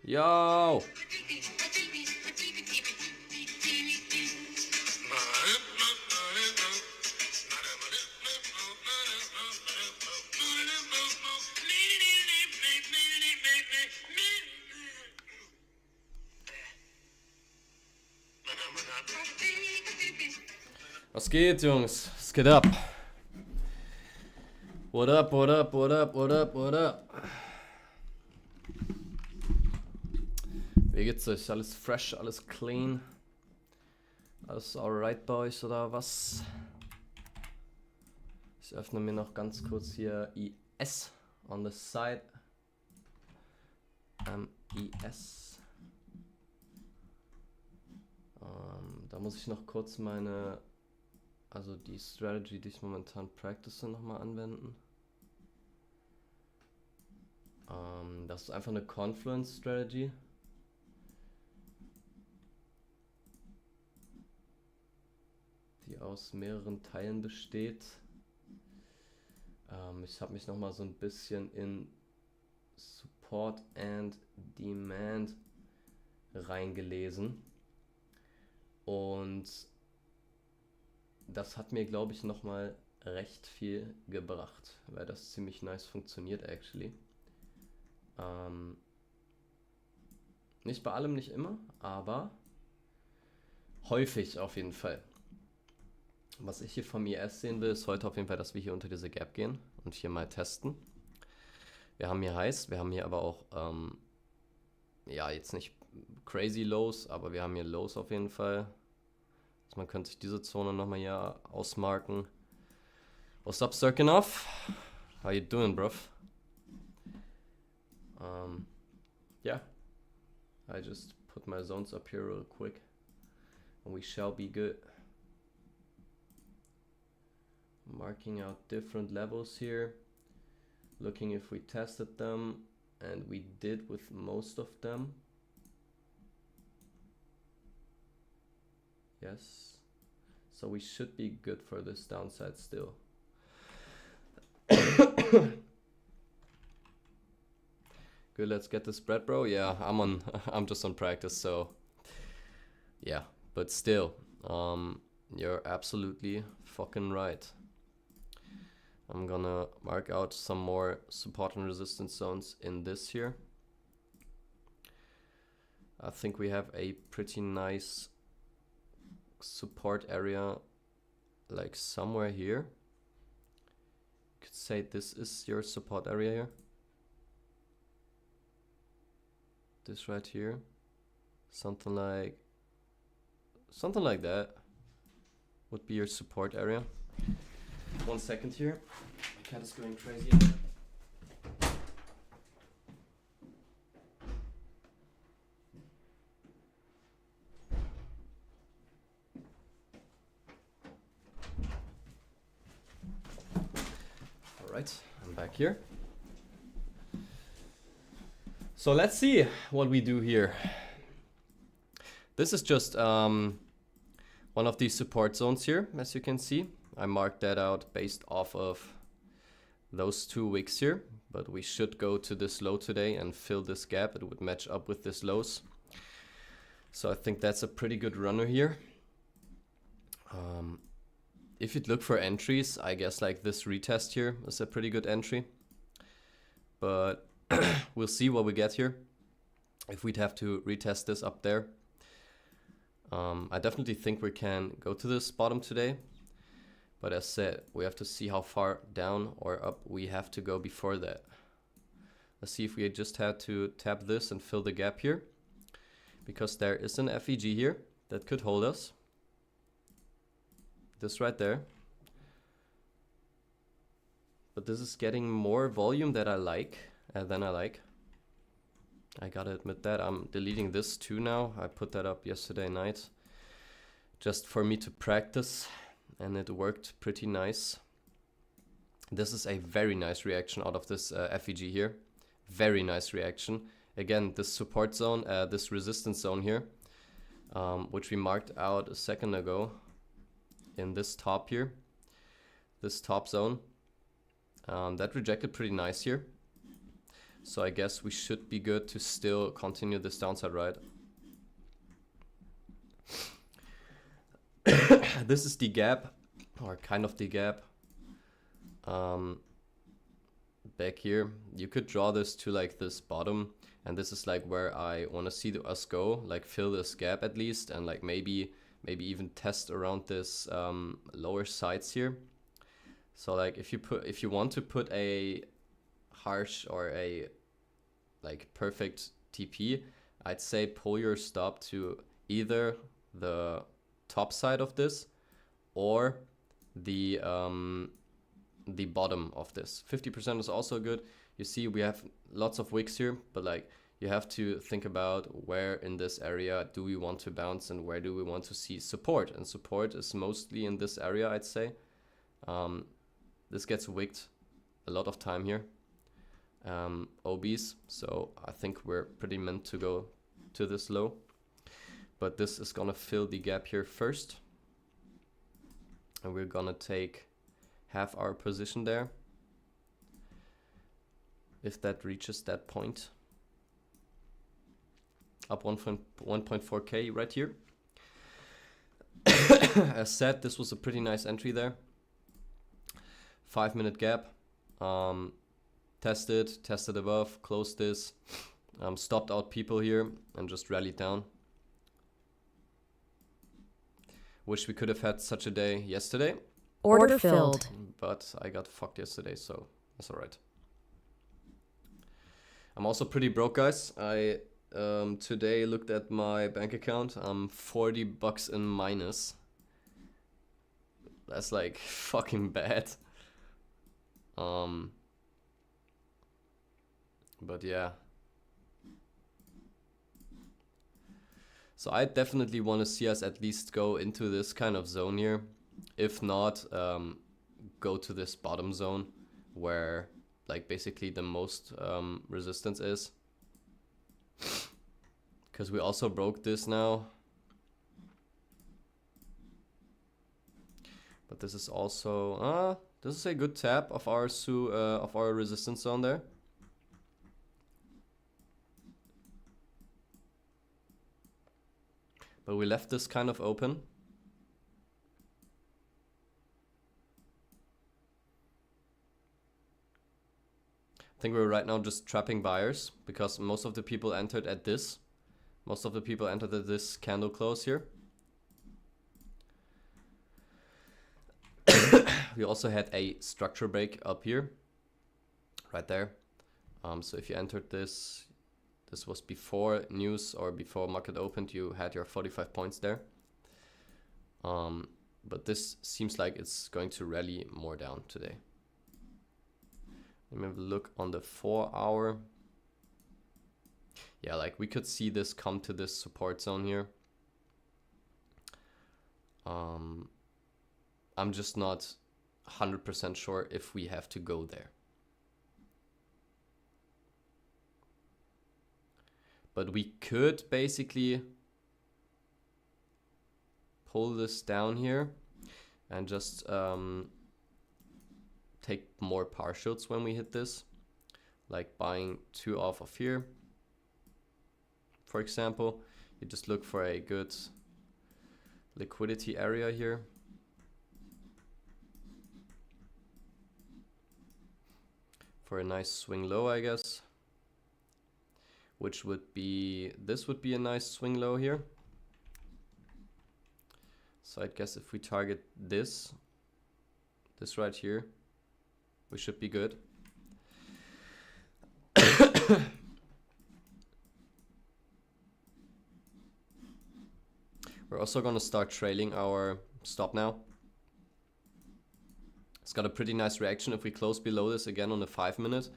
Yo! Was geht, Jungs? Was geht ab? What up, what up, what up, what up, what up? Wie geht's euch? Alles fresh, alles clean? Alles alright bei euch oder was? Ich öffne mir noch ganz kurz hier IS on the side. IS. Da muss ich noch kurz meine, also die Strategy, die ich momentan practice, nochmal anwenden. Das ist einfach eine Confluence Strategy. Die aus mehreren Teilen besteht. Ich habe mich nochmal so ein bisschen in Support and Demand reingelesen. Und das hat mir, glaube ich, nochmal recht viel gebracht, weil das ziemlich nice funktioniert, actually. Nicht bei allem, nicht immer, aber häufig auf jeden Fall. Was ich hier vom IS sehen will, ist heute auf jeden Fall, dass wir hier unter diese Gap gehen und hier mal testen. Wir haben hier Highs, wir haben hier aber auch, ja, jetzt nicht crazy Lows, aber wir haben hier Lows auf jeden Fall. Also man könnte sich diese Zone nochmal hier ausmarken. What's up, Sirkinov? How you doing, bruv? Yeah, I just put my zones up here real quick and we shall be good. Marking out different levels here, looking if we tested them, and we did with most of them. Yes, so we should be good for this downside still. Good, let's get the spread, bro. Yeah, I'm just on practice, so yeah, but still, you're absolutely fucking right. I'm gonna mark out some more support and resistance zones in this here. I think we have a pretty nice support area, like somewhere here. You could say this is your support area here. This right here, something like that would be your support area. 1 second here, my cat is going crazy. All right, I'm back here. So let's see what we do here. This is just one of these support zones here, as you can see. I marked that out based off of those 2 wicks here, but we should go to this low today and fill this gap. It would match up with this lows. So I think that's a pretty good runner here. If you'd look for entries, I guess like this retest here is a pretty good entry. But we'll see what we get here. If we'd have to retest this up there. I definitely think we can go to this bottom today. But as said, we have to see how far down or up we have to go before that. Let's see if we just had to tap this and fill the gap here. Because there is an FEG here that could hold us. This right there. But this is getting more volume than I like. I gotta admit that. I'm deleting this too now. I put that up yesterday night. Just for me to practice. And it worked pretty nice. This is a very nice reaction out of this FEG here. Very nice reaction. Again, this support zone, this resistance zone here, which we marked out a second ago in this top here. This top zone. That rejected pretty nice here. So I guess we should be good to still continue this downside ride. This is the gap, or kind of the gap. Back here, you could draw this to like this bottom, and this is like where I want to see us go, like fill this gap at least, and like maybe even test around this lower sides here. So like if you want to put a harsh or a like perfect TP, I'd say pull your stop to either the top side of this or the bottom of this. 50% is also good. You see we have lots of wicks here, but like you have to think about where in this area do we want to bounce and where do we want to see support, and support is mostly in this area, I'd say. This gets wicked a lot of time here, OBs, so I think we're pretty meant to go to this low, but this is gonna fill the gap here first, and we're gonna take half our position there if that reaches that point. Up 1.4k right here. As said, this was a pretty nice entry there. 5-minute gap. Tested above, closed this, stopped out people here and just rallied down. Wish we could have had such a day yesterday. Order filled. But I got fucked yesterday, so that's alright. I'm also pretty broke, guys. I today looked at my bank account. I'm 40 bucks in minus. That's like fucking bad. But yeah. So I definitely want to see us at least go into this kind of zone here. If not, go to this bottom zone where like basically the most resistance is. Because we also broke this now. But this is also this is a good tap of our resistance zone there. But we left this kind of open. I think we're right now just trapping buyers because most of the people entered at this. Most of the people entered at this candle close here. We also had a structure break up here, right there. So if you entered this, this was before news or before market opened, you had your 45 points there. But this seems like it's going to rally more down today. Let me have a look on the 4-hour. Yeah, like we could see this come to this support zone here. I'm just not 100% sure if we have to go there. But we could basically pull this down here and just take more partials when we hit this, like buying 2 off of here. For example, you just look for a good liquidity area here. For a nice swing low, I guess. Which would be, this would be a nice swing low here. So I guess if we target this right here, we should be good. We're also going to start trailing our stop now. It's got a pretty nice reaction. If we close below this again on the 5-minute,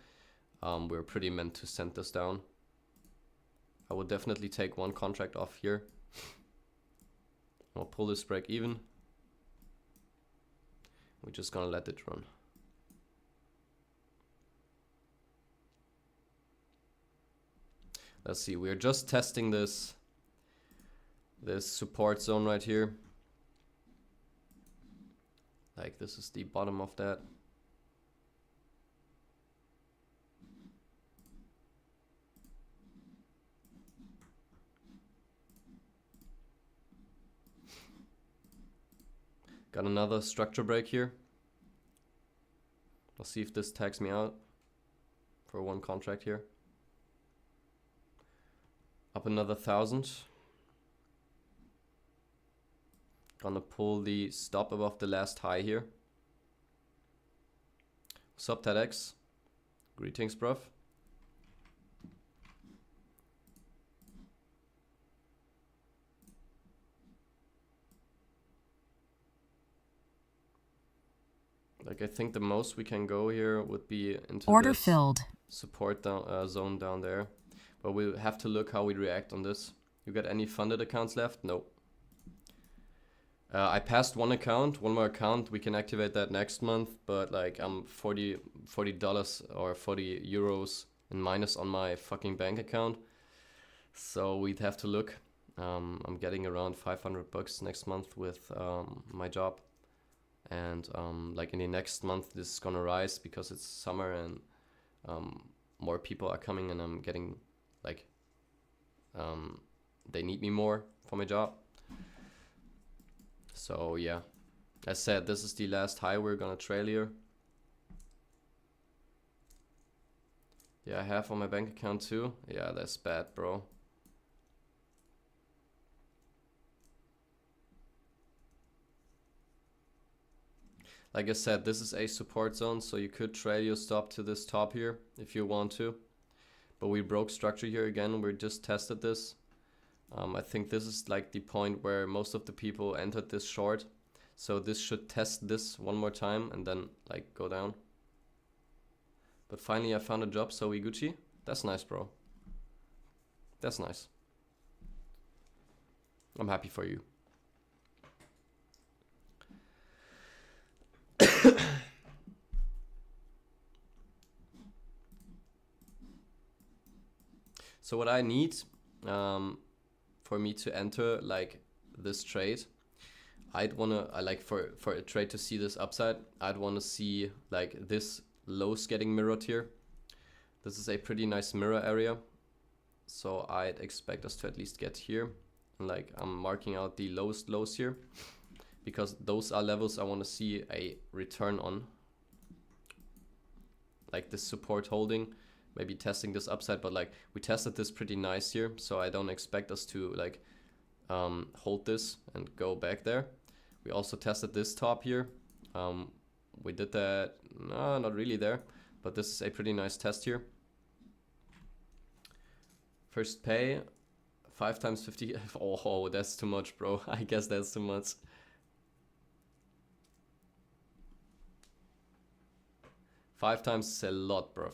we're pretty meant to send this down. I would definitely take one contract off here. I'll pull this break even. We're just gonna let it run. Let's see, we're just testing this support zone right here. Like this is the bottom of that. Got another structure break here. I'll see if this tags me out for one contract here. Up another 1,000. Gonna pull the stop above the last high here. Sup TEDx. Greetings, bruv. Like, I think the most we can go here would be into order this filled support down, zone down there. But we'll have to look how we react on this. You got any funded accounts left? No. I passed one more account. We can activate that next month. But like, I'm $40 or 40 euros in minus on my fucking bank account. So we'd have to look. I'm getting around $500 next month with my job. And like in the next month, this is gonna rise because it's summer and more people are coming, and I'm getting like they need me more for my job. So yeah, as said, this is the last high we're gonna trail here. Yeah, I have on my bank account too. Yeah, that's bad, bro. Like I said, this is a support zone, so you could trail your stop to this top here if you want to. But we broke structure here again. We just tested this. I think this is like the point where most of the people entered this short. So this should test this one more time and then like go down. But finally I found a job, so we Gucci. That's nice, bro. That's nice. I'm happy for you. So what I need for me to enter like this trade, I'd wanna for a trade to see this upside, I'd wanna see like this lows getting mirrored here. This is a pretty nice mirror area, so I'd expect us to at least get here. And like I'm marking out the lowest lows here, because those are levels I want to see a return on. Like this support holding, maybe testing this upside, but like we tested this pretty nice here, so I don't expect us to like hold this and go back there. We also tested this top here. We did that, no, not really there, but this is a pretty nice test here. First pay, 5 times 50. Oh, that's too much, bro. I guess that's too much. Five times is a lot, bruv.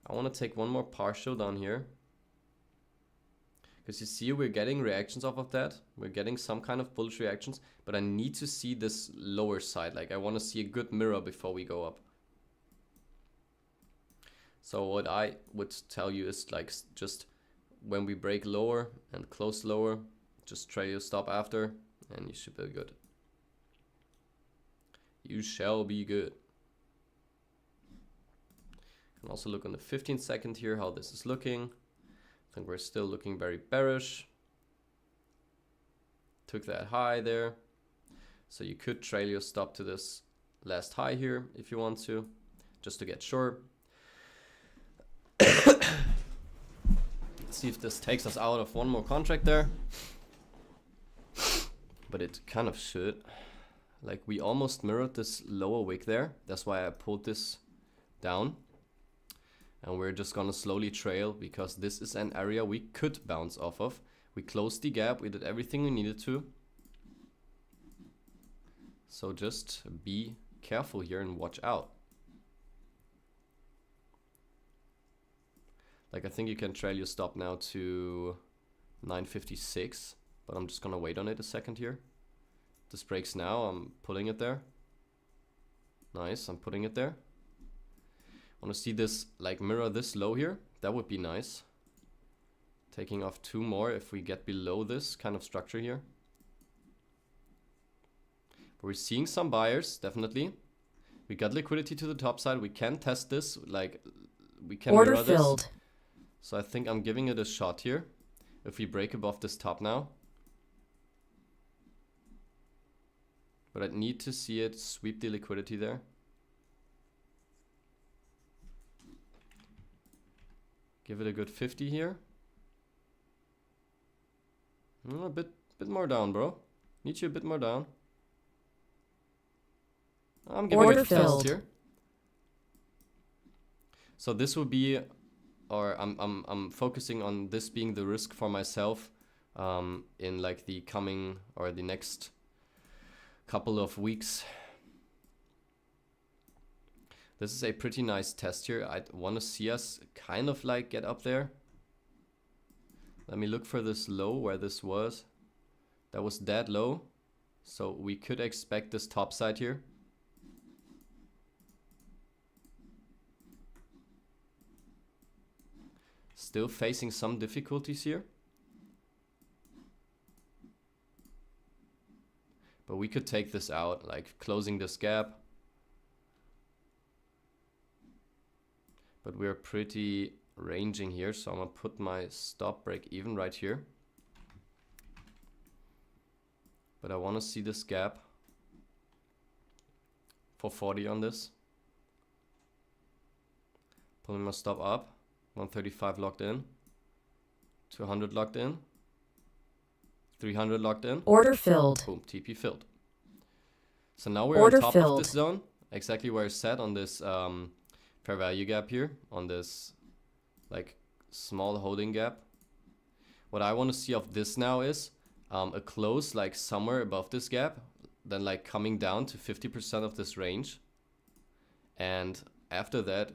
I want to take one more partial down here. Because you see, we're getting reactions off of that. We're getting some kind of bullish reactions. But I need to see this lower side. Like, I want to see a good mirror before we go up. So what I would tell you is, like, just when we break lower and close lower, just trail your stop after, and you should be good. You shall be good. And also look on the 15 second here, how this is looking. I think we're still looking very bearish. Took that high there. So you could trail your stop to this last high here if you want to, just to get short. See if this takes us out of one more contract there. But it kind of should. Like, we almost mirrored this lower wick there. That's why I pulled this down. And we're just gonna slowly trail, because this is an area we could bounce off of. We closed the gap, we did everything we needed to. So just be careful here and watch out. Like, I think you can trail your stop now to 956, but I'm just gonna wait on it a second here. This breaks now, I'm pulling it there. Nice, I'm putting it there. I want to see this like mirror this low here. That would be nice. Taking off 2 more if we get below this kind of structure here. But we're seeing some buyers, definitely. We got liquidity to the top side. We can test this, like we can order mirror filled. this. So I think I'm giving it a shot here. If we break above this top now. But I need to see it sweep the liquidity there. Give it a good 50 here. A bit more down, bro. Need you a bit more down. I'm giving it a test here. So this will be, or I'm focusing on this being the risk for myself in like the coming or the next couple of weeks. This is a pretty nice test here. I want to see us kind of like get up there. Let me look for this low where this was. That was that low. So we could expect this top side here. Still facing some difficulties here. But we could take this out, like closing this gap. But we're pretty ranging here, so I'm gonna put my stop break even right here. But I wanna see this gap for 40 on this. Pulling my stop up, 135 locked in, 200 locked in, 300 locked in. Order filled. Boom, TP filled. So now we're on top of this zone, exactly where it's set on this fair value gap here, on this like small holding gap. What I want to see of this now is a close like somewhere above this gap, then like coming down to 50% of this range. And after that,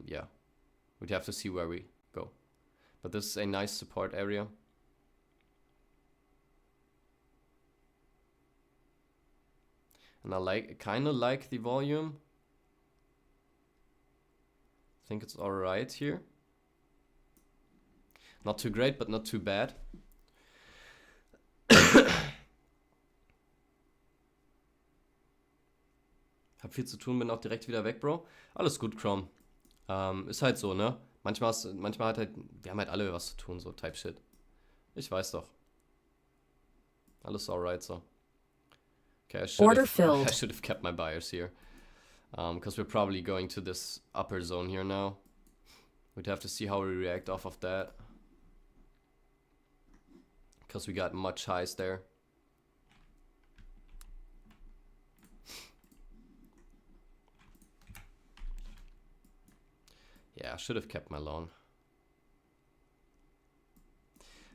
yeah, we'd have to see where we go. But this is a nice support area. And I kind of like the volume. I think it's alright here. Not too great, but not too bad. Hab viel zu tun, bin auch direkt wieder weg, Bro. Alles gut, Chrome. Ist halt so, ne? Manchmal hat halt, wir haben halt alle was zu tun, so Type Shit. Ich weiß doch. Alles alright, so. Okay, I should have kept my buyers here. Because we're probably going to this upper zone here now. We'd have to see how we react off of that. Because we got much highs there. Yeah, I should have kept my long.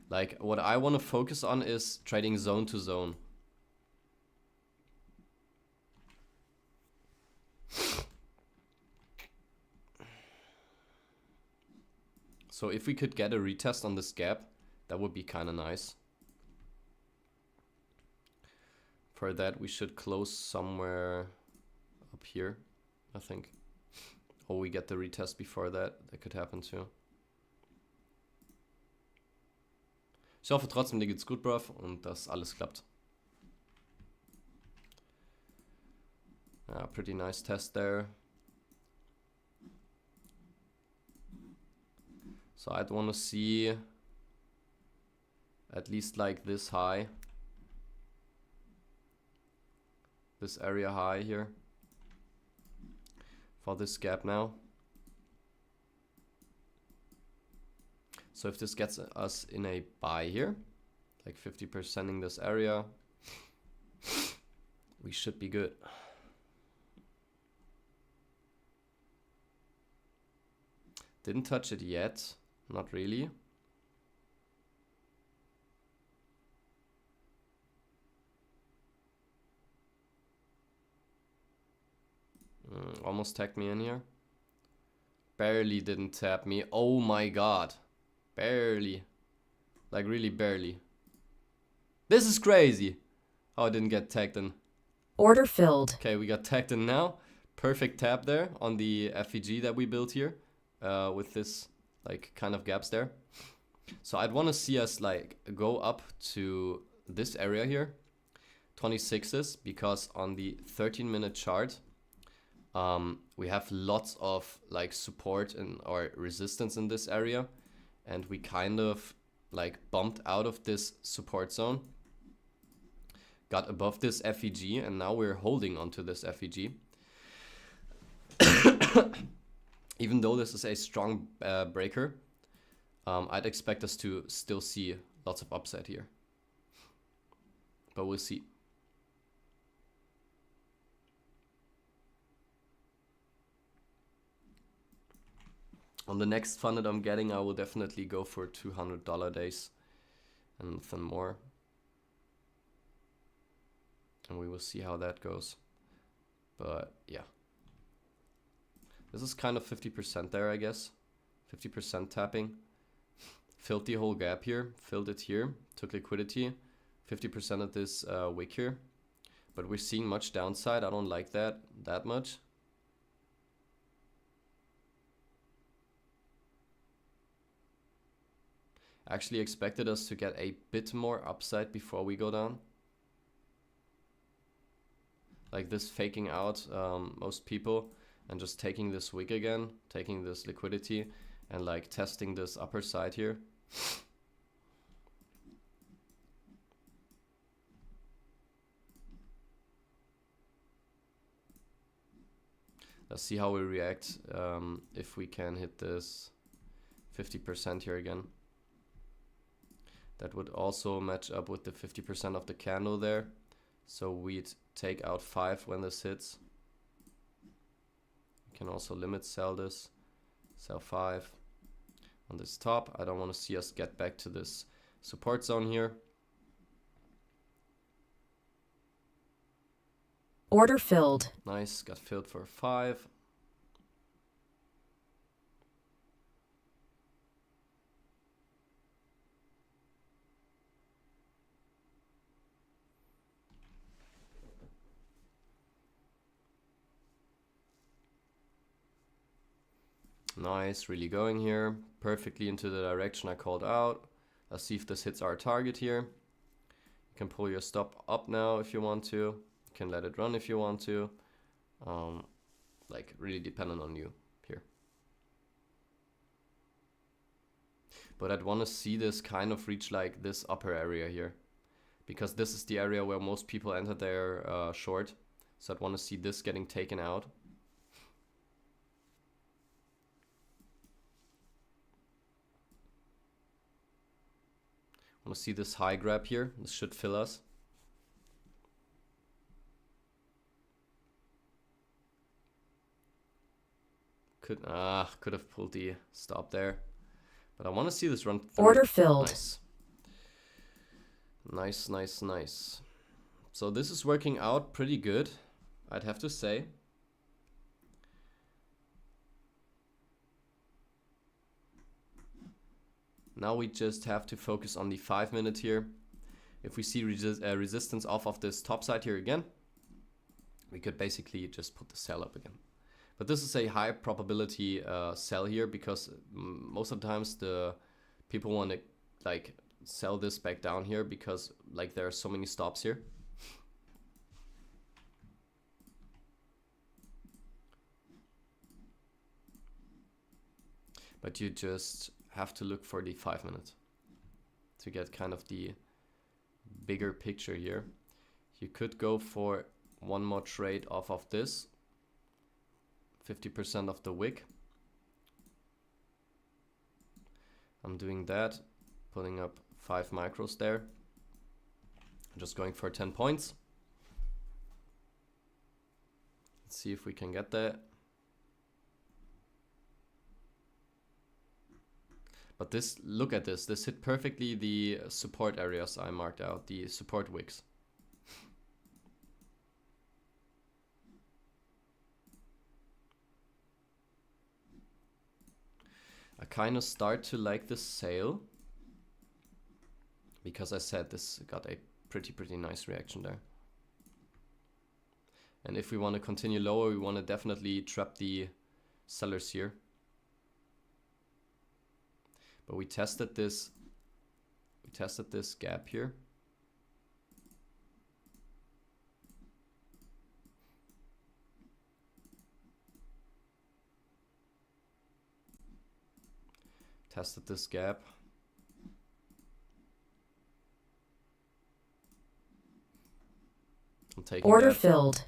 Like, what I want to focus on is trading zone to zone. So if we could get a retest on this gap, that would be kind of nice. For that, we should close somewhere up here, I think. Or we get the retest before that. That could happen too. Ich hoffe trotzdem, dir geht's gut, bruv, und dass alles klappt. Yeah, pretty nice test there. So I'd want to see at least like this high. This area high here. For this gap now. So if this gets us in a buy here, like 50%ing this area, we should be good. Didn't touch it yet, not really. Almost tagged me in here. Barely didn't tap me. Oh my god. Barely. Like really barely. This is crazy. Oh, I didn't get tagged in. Order filled. Okay, we got tagged in now. Perfect tap there on the FVG that we built here. With this like kind of gaps there. So I'd want to see us like go up to this area here. 26s, because on the 13-minute chart, We have lots of like support and or resistance in this area, and we kind of like bumped out of this support zone, got above this FEG, and now we're holding onto this FEG. Even though this is a strong breaker, I'd expect us to still see lots of upside here, but we'll see. On the next fund that I'm getting, I will definitely go for $200 days and nothing more. And we will see how that goes. But yeah. This is kind of 50% there, I guess. 50% tapping. Filled the whole gap here. Filled it here. Took liquidity. 50% of this wick here. But we're seeing much downside. I don't like that much. Actually expected us to get a bit more upside before we go down. Like this faking out most people and just taking this wick again, taking this liquidity and like testing this upper side here. Let's see how we react if we can hit this 50% here again. That would also match up with the 50% of the candle there. So we'd take out 5 when this hits. We can also limit sell this. Sell 5 on this top. I don't want to see us get back to this support zone here. Order filled. Nice, got filled for 5. Nice, really going here. Perfectly into the direction I called out. Let's see if this hits our target here. You can pull your stop up now if you want to. You can let it run if you want to. Like really dependent on you here. But I'd want to see this kind of reach like this upper area here. Because this is the area where most people enter their short. So I'd want to see this getting taken out. I want to see this high grab here. This should fill us. Could have pulled the stop there. But I want to see this run through. Order filled. Nice. Nice, nice, nice. So this is working out pretty good, I'd have to say. Now we just have to focus on the 5 minute here. If we see resistance off of this top side here again, we could basically just put the sell up again. But this is a high probability sell here because most of the times the people want to like sell this back down here because like there are so many stops here. But you just have to look for the 5 minute to get kind of the bigger picture here. You could go for one more trade off of this, 50% of the wick. I'm doing that, putting up 5 micros there. I'm just going for 10 points. Let's see if we can get that. But this, look at this, this hit perfectly the support areas I marked out, the support wicks. I kind of start to like this sale because I said this got a pretty nice reaction there. And if we want to continue lower, we want to definitely trap the sellers here. But we tested this gap here. Tested this gap. I'm taking Order that. filled.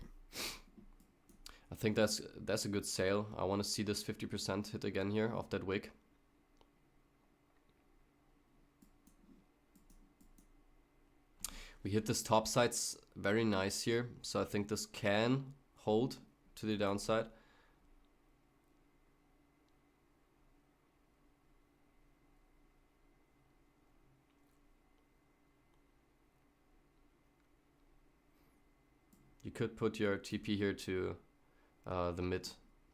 I think that's a good sale. I want to see this 50% hit again here off that wick. We hit this top sides very nice here, so I think this can hold to the downside. You could put your TP here to the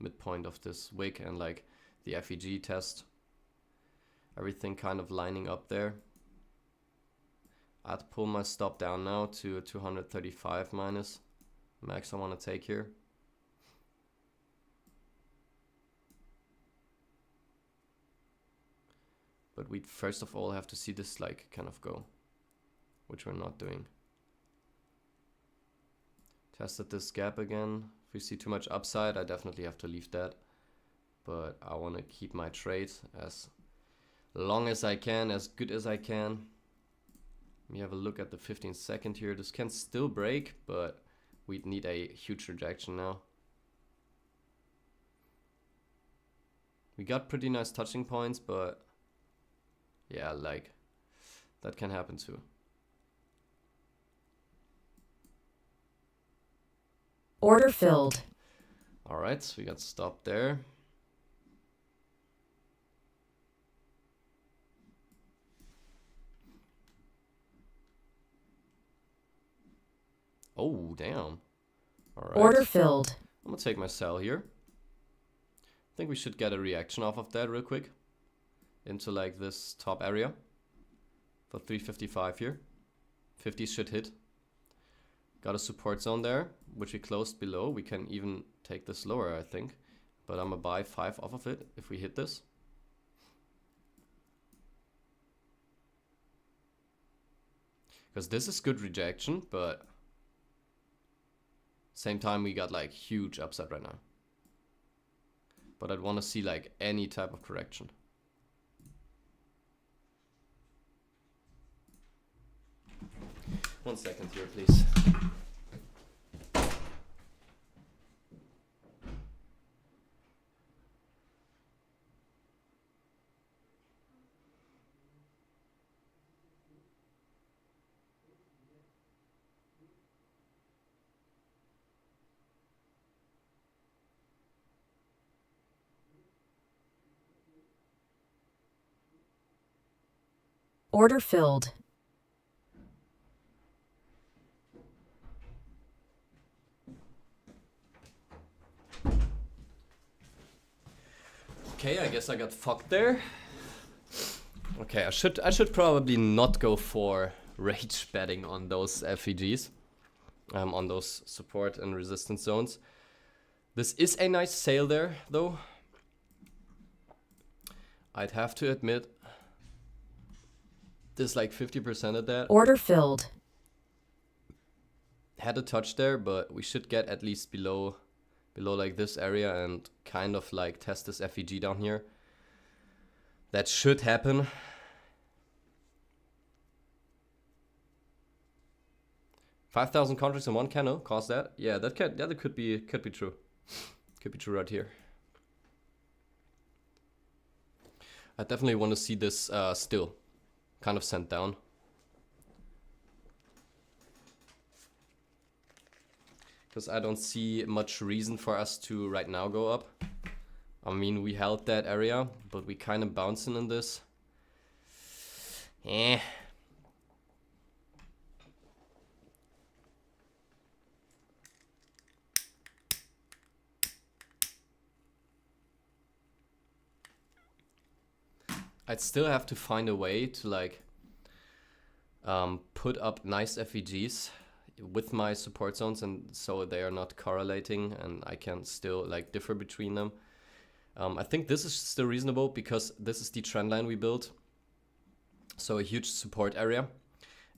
midpoint of this wick and like the FEG test. Everything kind of lining up there. I'd pull my stop down now to 235 minus max I want to take here. But we'd first of all have to see this like kind of go, which we're not doing. Tested this gap again. If we see too much upside, I definitely have to leave that. But I want to keep my trade as long as I can, as good as I can. Let me have a look at the 15-second here. This can still break, but we'd need a huge rejection now. We got pretty nice touching points, but yeah, like that can happen too. Order filled. All right, so we got stopped there. Oh, damn. All right. Order filled. I'm gonna take my sell here. I think we should get a reaction off of that real quick into like this top area for 355 here. 50 should hit. Got a support zone there, which we closed below. We can even take this lower, I think. But I'm gonna buy 5 off of it if we hit this. Because this is good rejection, but same time we got like huge upside right now. But I'd want to see like any type of correction. One second here, please. Order filled. Okay, I guess I got fucked there. Okay, I should probably not go for rage betting on those FEGs, on those support and resistance zones. This is a nice sale there, though. I'd have to admit, there's like 50% of that. Order filled. Had a touch there, but we should get at least below like this area and kind of like test this FEG down here. That should happen. $5,000 contracts in one candle caused that. Yeah, that could be true. Could be true right here. I definitely want to see this still kind of sent down. Because I don't see much reason for us to right now go up. I mean, we held that area, but we kind of bouncing in this. I'd still have to find a way to like put up nice FEGs with my support zones, and so they are not correlating and I can still like differ between them. I think this is still reasonable because this is the trend line we built. So a huge support area,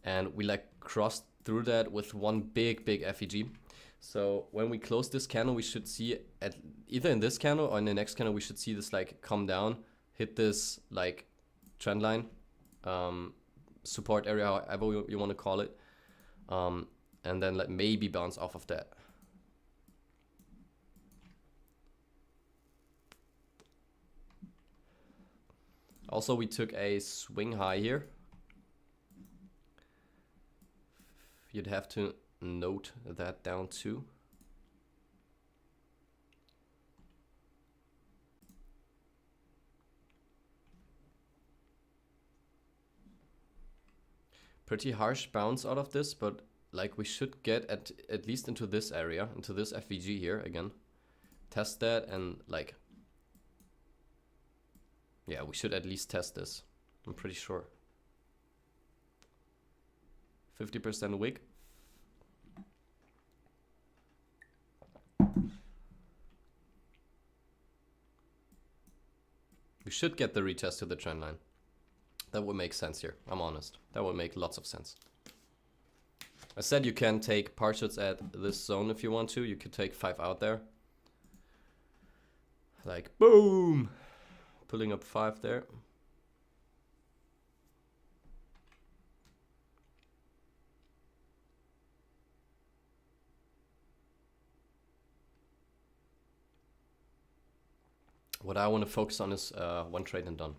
and we like crossed through that with one big FEG. So when we close this candle, we should see at either in this candle or in the next candle, we should see this like come down, hit this like trend line, support area, however you want to call it, and then like maybe bounce off of that. Also, we took a swing high here. You'd have to note that down too. Pretty harsh bounce out of this, but like we should get at least into this area, into this FVG here again. Test that and like, yeah, we should at least test this. I'm pretty sure. 50% wick. We should get the retest to the trend line. That would make sense here, I'm honest. That would make lots of sense. I said you can take partials at this zone if you want to. You could take 5 out there. Like, boom! Pulling up 5 there. What I want to focus on is one trade and done.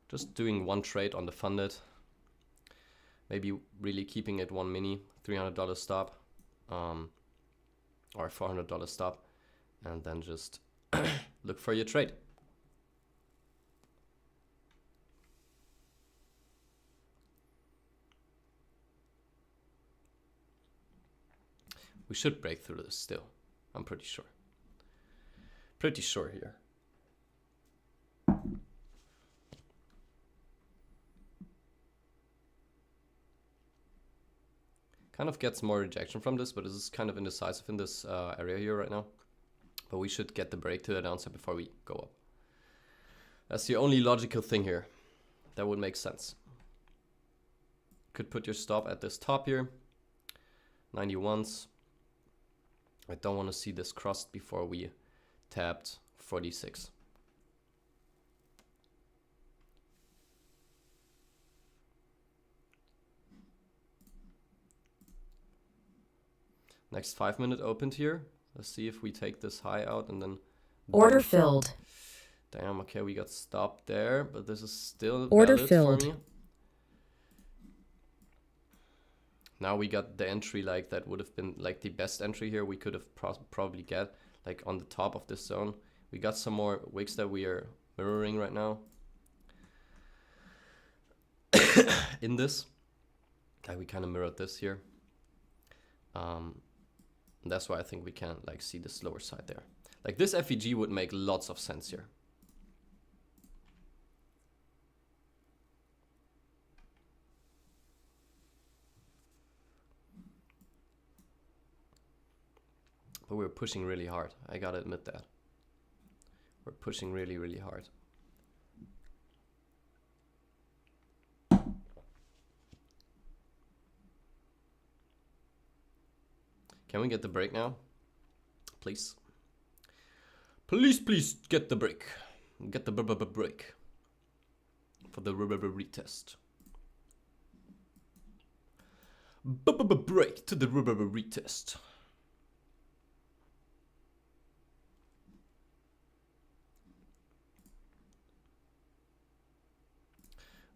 Just doing one trade on the funded. Maybe really keeping it one mini, $300 stop, or $400 stop, and then just look for your trade. We should break through this still, I'm pretty sure. Pretty sure here. Kind of gets more rejection from this, but this is kind of indecisive in this area here right now. But we should get the break to the downside before we go up. That's the only logical thing here. That would make sense. Could put your stop at this top here. 91s. I don't want to see this crossed before we tapped 46. Next 5-minute opened here. Let's see if we take this high out and then... Order filled. Damn, okay, we got stopped there, but this is still Order valid filled. for me. Now we got the entry, like that would have been like the best entry here we could have probably get, like on the top of this zone. We got some more wicks that we are mirroring right now. In this, like we kind of mirrored this here. That's why I think we can like see the slower side there. Like this FEG would make lots of sense here. But we're pushing really hard. I gotta admit that. We're pushing really, really hard. Can we get the break now? Please. Please, please get the break. Get the break. For the retest. Break to the retest.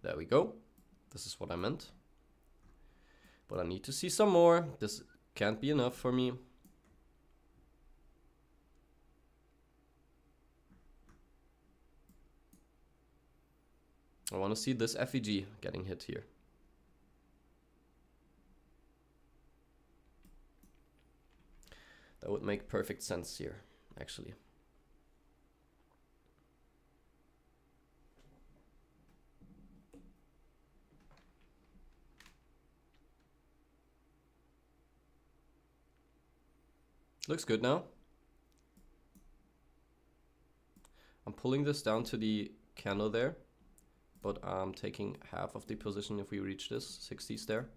There we go. This is what I meant. But I need to see some more. This can't be enough for me. I want to see this FEG getting hit here. That would make perfect sense here, actually. Looks good now. I'm pulling this down to the candle there, but I'm taking half of the position if we reach this 60s there.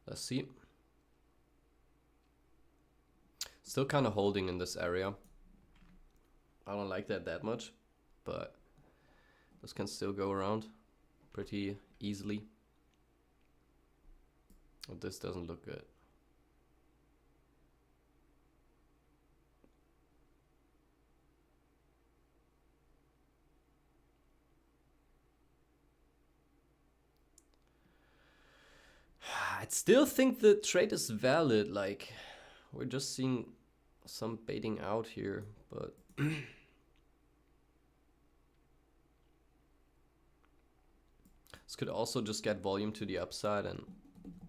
Let's see. Still kind of holding in this area. I don't like that much, but this can still go around pretty easily. But this doesn't look good. I still think the trade is valid. Like, we're just seeing some baiting out here, but this could also just get volume to the upside and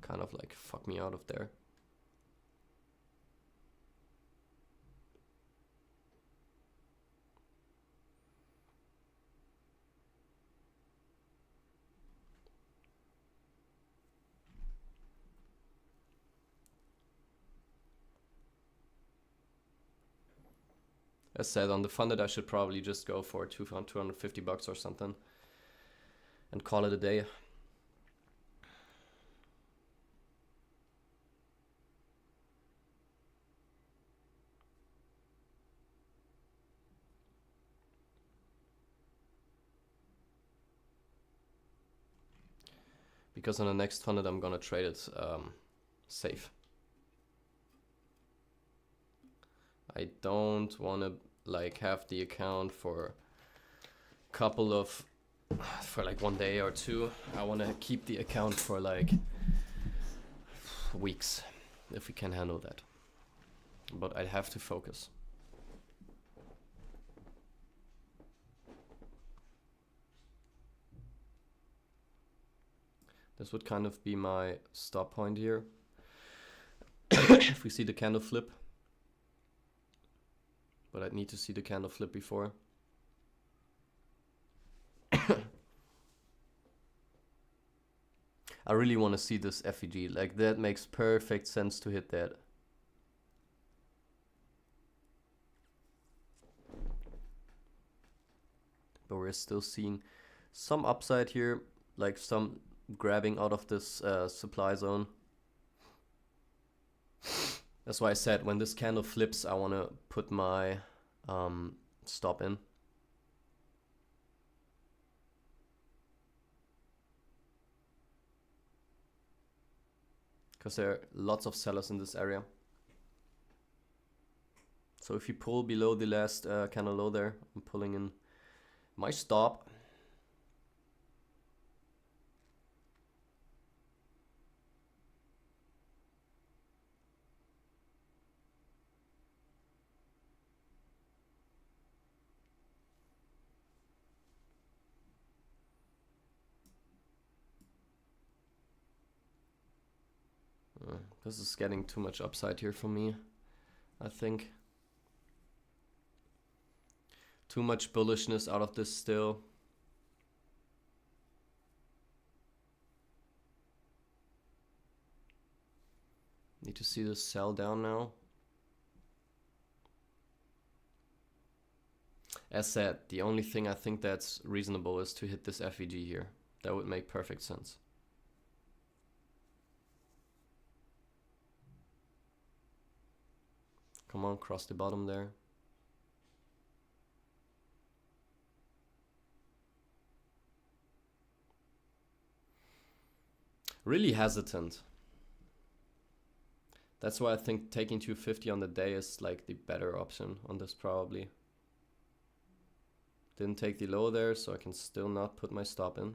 kind of like fuck me out of there. As said, on the funded I should probably just go for 250 bucks or something and call it a day. Because on the next funded I'm gonna trade it safe. I don't want to like have the account for a couple of, for like 1 day or 2. I want to keep the account for like weeks if we can handle that. But I'd have to focus. This would kind of be my stop point here. If we see the candle flip. But I'd need to see the candle flip before. I really want to see this FEG. Like, that makes perfect sense to hit that. But we're still seeing some upside here, like some grabbing out of this supply zone. That's why I said when this candle flips, I want to put my stop in. Because there are lots of sellers in this area. So if you pull below the last candle low there, I'm pulling in my stop. This is getting too much upside here for me, I think. Too much bullishness out of this still. Need to see this sell down now. As said, the only thing I think that's reasonable is to hit this FEG here. That would make perfect sense. Come on, cross the bottom there. Really hesitant. That's why I think taking 250 on the day is like the better option on this probably. Didn't take the low there, so I can still not put my stop in.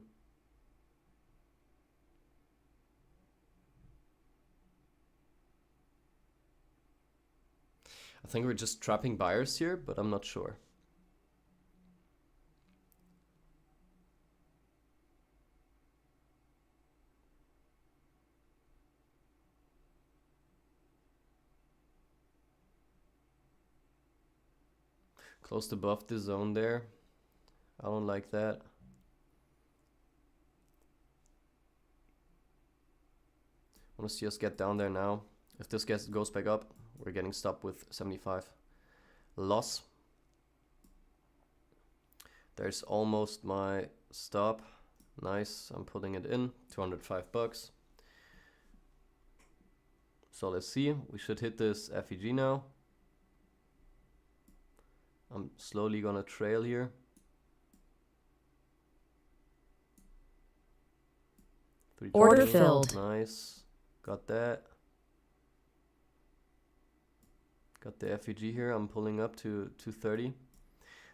I think we're just trapping buyers here, but I'm not sure. Closed above the zone there. I don't like that. I want to see us get down there now. If this goes back up, we're getting stopped with 75 loss. There's almost my stop. Nice, I'm putting it in, 205 bucks. So let's see, we should hit this FEG now. I'm slowly gonna trail here. Order filled. Nice, got that. Got the FEG here, I'm pulling up to 230.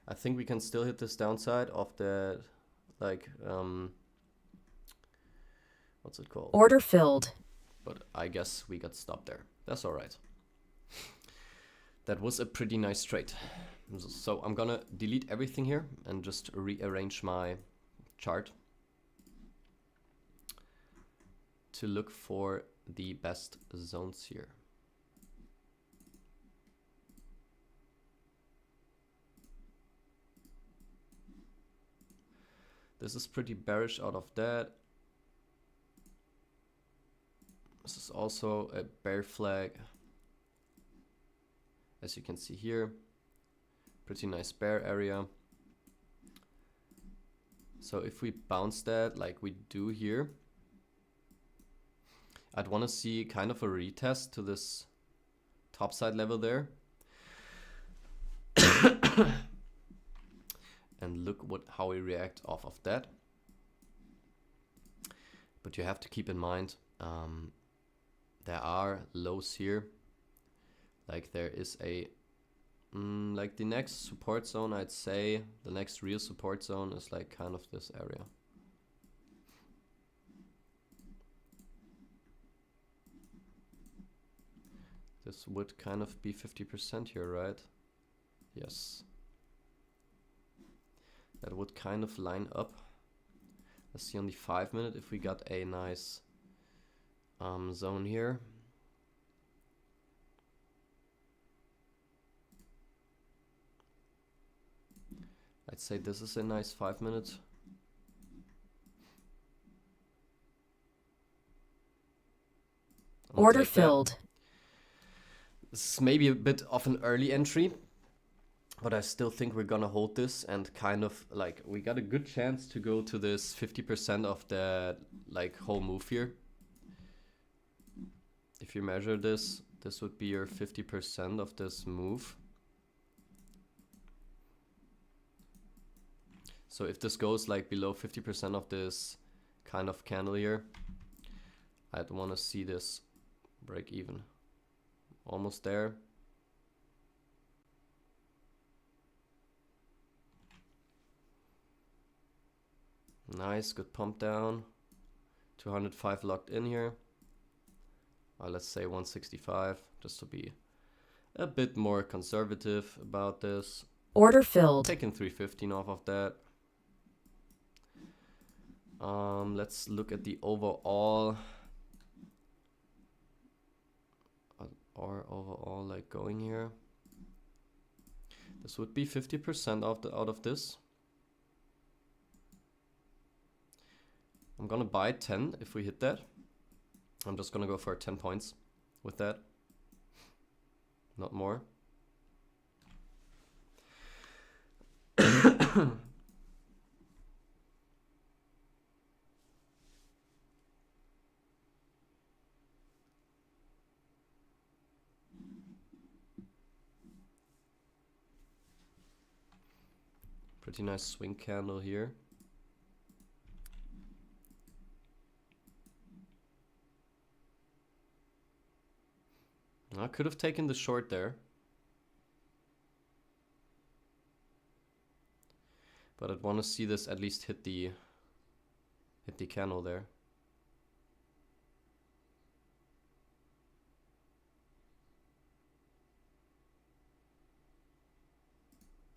I think we can still hit this downside of that, like, what's it called? Order filled. But I guess we got stopped there. That's all right. That was a pretty nice trade. So I'm gonna delete everything here and just rearrange my chart to look for the best zones here. This is pretty bearish out of that. This is also a bear flag, as you can see here. Pretty nice bear area. So if we bounce that like we do here, I'd want to see kind of a retest to this topside level there. And look how we react off of that. But you have to keep in mind, there are lows here. Like there is a, like the next support zone, I'd say the next real support zone is like kind of this area. This would kind of be 50% here, right? Yes. That would kind of line up. Let's see on the 5 minute if we got a nice zone here. I'd say this is a nice 5 minute. Order filled. This is maybe a bit of an early entry, but I still think we're gonna hold this and kind of like we got a good chance to go to this 50% of the like whole move here. If you measure this, this would be your 50% of this move. So if this goes like below 50% of this kind of candle here, I'd want to see this break even. Almost there. Nice, good pump down. 205 locked in here. Let's say 165, just to be a bit more conservative about this. Order filled. Taking 315 off of that. Let's look at the overall. Or overall, like going here. This would be 50% out of this. I'm gonna buy 10 if we hit that. I'm just gonna go for 10 points with that. Not more. Pretty nice swing candle here. I could have taken the short there, but I'd want to see this at least hit the candle there.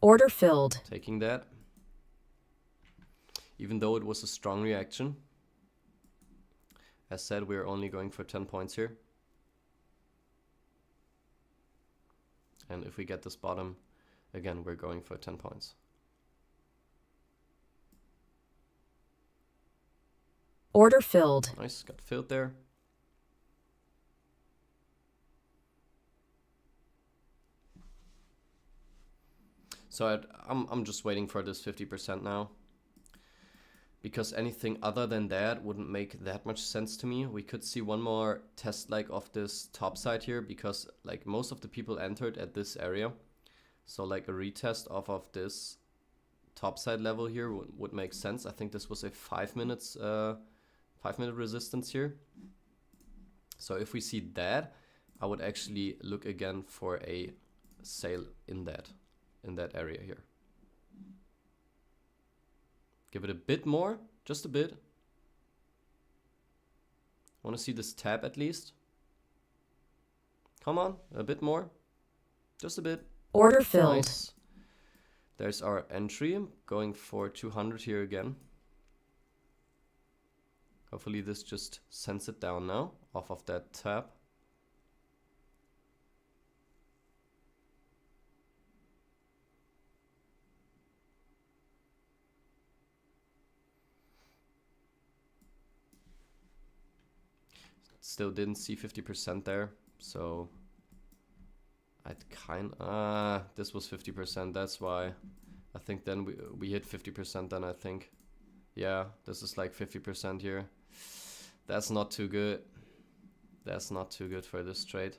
Order filled. Taking that, even though it was a strong reaction. As said, we're only going for 10 points here. And if we get this bottom, again, we're going for 10 points. Order filled. Nice, got filled there. So I'm just waiting for this 50% now. because anything other than that wouldn't make that much sense to me. We could see one more test like of this top side here, because like most of the people entered at this area. So like a retest off of this top side level here would make sense. I think this was a 5 minutes, 5-minute resistance here. So if we see that, I would actually look again for a sale in that area here. Give it a bit more, just a bit. Want to see this tap at least? Come on, a bit more, just a bit. Order filled. Nice. There's our entry, going for 200 here again. Hopefully this just sends it down now, off of that tap. Still didn't see 50% there, so I'd this was 50%, that's why. I think then we hit 50% then, I think. Yeah, this is like 50% here. That's not too good. That's not too good for this trade.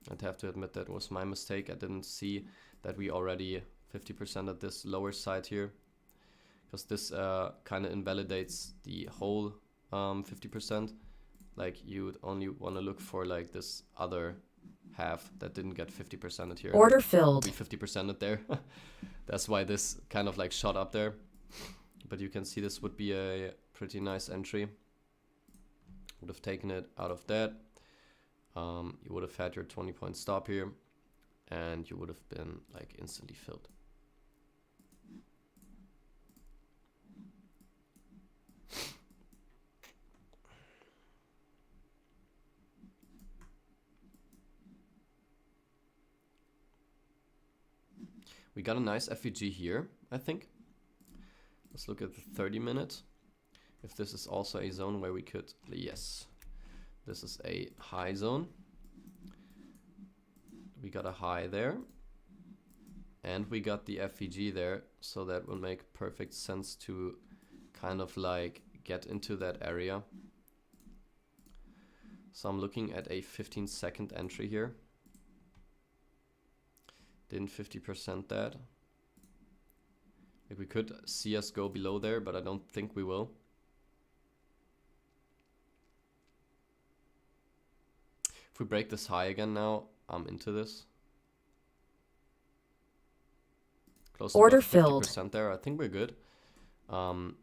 I'd have to admit that was my mistake. I didn't see that we already 50% at this lower side here, because this kind of invalidates the whole 50%. Like you would only want to look for like this other half that didn't get 50% here. Order filled. We 50% there. That's why this kind of like shot up there. But you can see this would be a pretty nice entry. Would have taken it out of that. You would have had your 20-point stop here, and you would have been like instantly filled. We got a nice FVG here, I think. Let's look at the 30-minute. If this is also a zone where we could, yes, this is a high zone. We got a high there, and we got the FVG there, so that would make perfect sense to kind of like get into that area. So I'm looking at a 15-second entry here. Didn't 50% that. Like we could see us go below there, but I don't think we will. If we break this high again now, I'm into this. Close to Order about filled. 50% there. I think we're good. And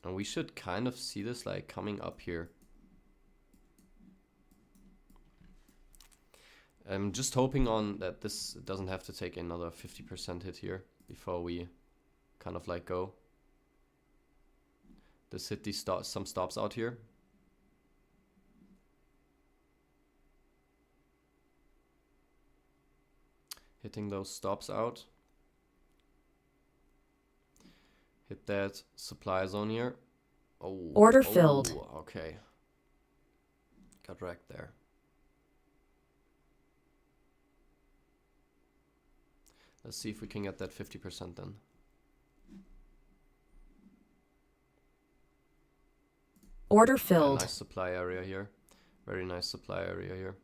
we should kind of see this like coming up here. I'm just hoping on that this doesn't have to take another 50% hit here before we kind of like go. This hit these some stops out here. Hitting those stops out. Hit that supply zone here. Oh, Order filled. Okay. Got wrecked there. Let's see if we can get that 50% then. Order Yeah, filled. nice supply area here. Very nice supply area here.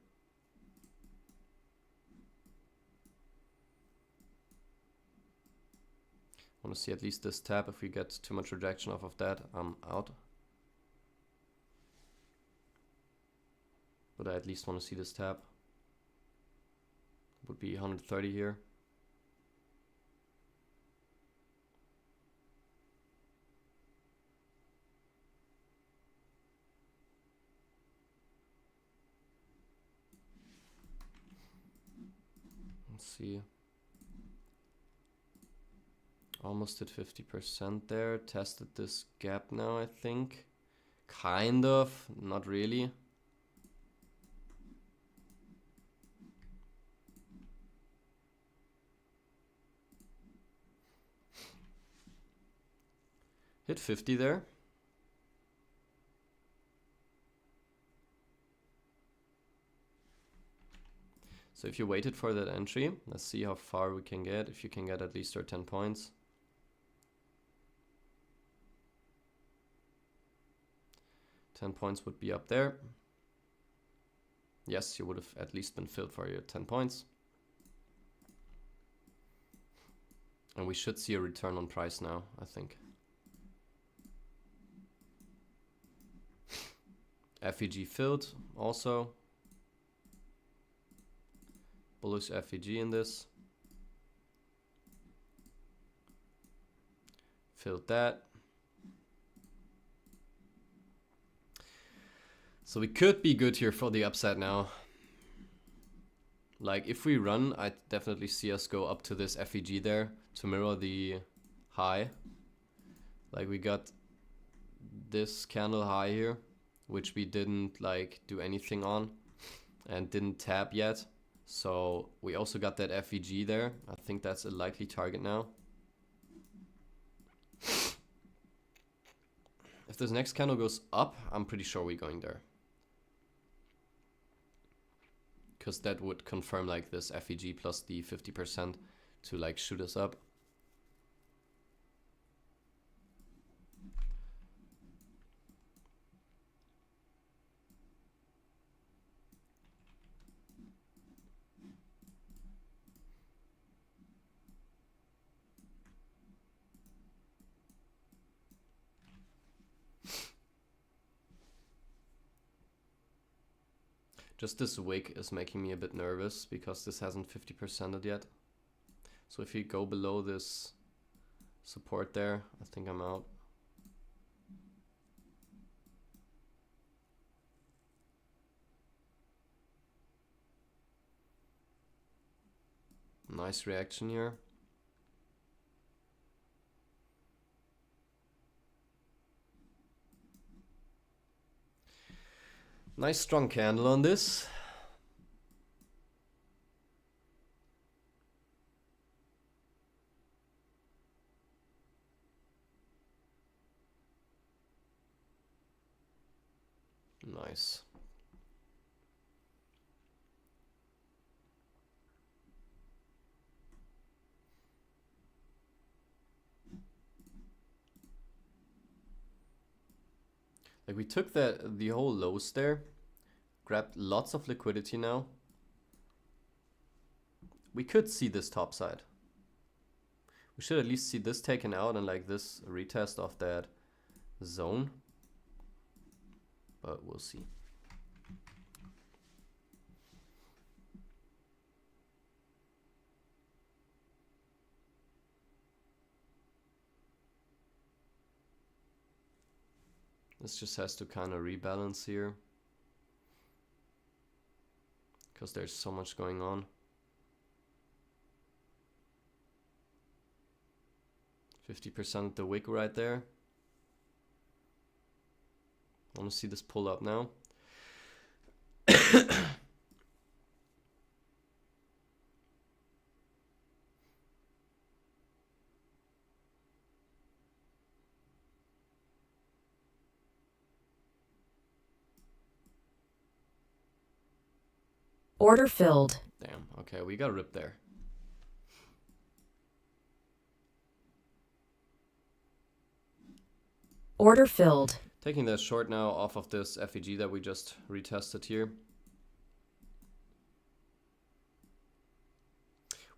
Want to see at least this tap. If we get too much rejection off of that, I'm out. But I at least want to see this tap. Would be 130 here. Let's see. Almost at 50% there. Tested this gap now, I think. Kind of, not really. Hit 50 there. So if you waited for that entry, let's see how far we can get. If you can get at least our 10 points. 10 points would be up there. Yes, you would have at least been filled for your 10 points. And we should see a return on price now, I think. FEG filled also. Bullish FEG in this. Filled that. So we could be good here for the upside now. Like if we run, I definitely see us go up to this FEG there to mirror the high. Like we got this candle high here, which we didn't like do anything on and didn't tap yet. So we also got that FEG there. I think that's a likely target now. If this next candle goes up, I'm pretty sure we're going there. Because that would confirm like this FEG plus the 50% to like shoot us up. Just this wick is making me a bit nervous because this hasn't 50%ed yet. So if you go below this support there, I think I'm out. Nice reaction here. Nice strong candle on this. Nice. Like we took the whole lows there, grabbed lots of liquidity now. We could see this top side. We should at least see this taken out and like this retest of that zone. But we'll see. This just has to kind of rebalance here, because there's so much going on. 50% the wick right there. I want to see this pull up now. Order filled. Damn, okay, we got ripped there. Order filled. Taking that short now off of this FEG that we just retested here.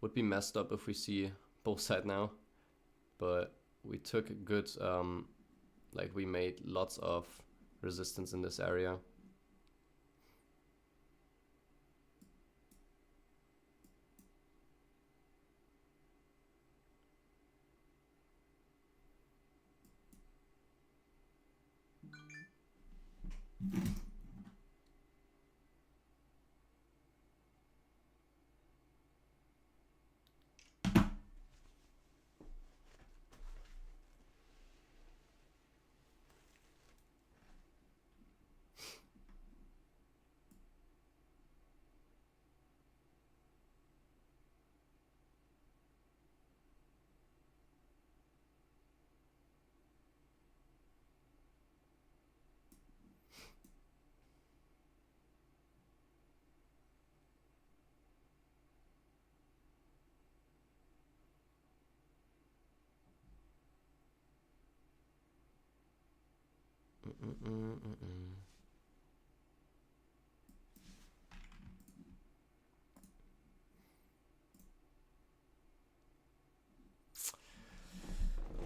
Would be messed up if we see both sides now, but we took a good, like we made lots of resistance in this area.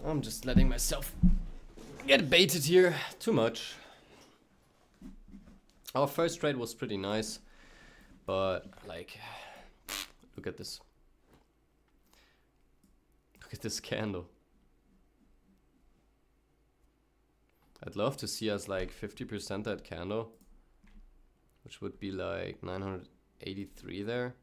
I'm just letting myself get baited here too much. Our first trade was pretty nice, but like, look at this. Look at this candle. I'd love to see us like 50% that candle, which would be like 983 there.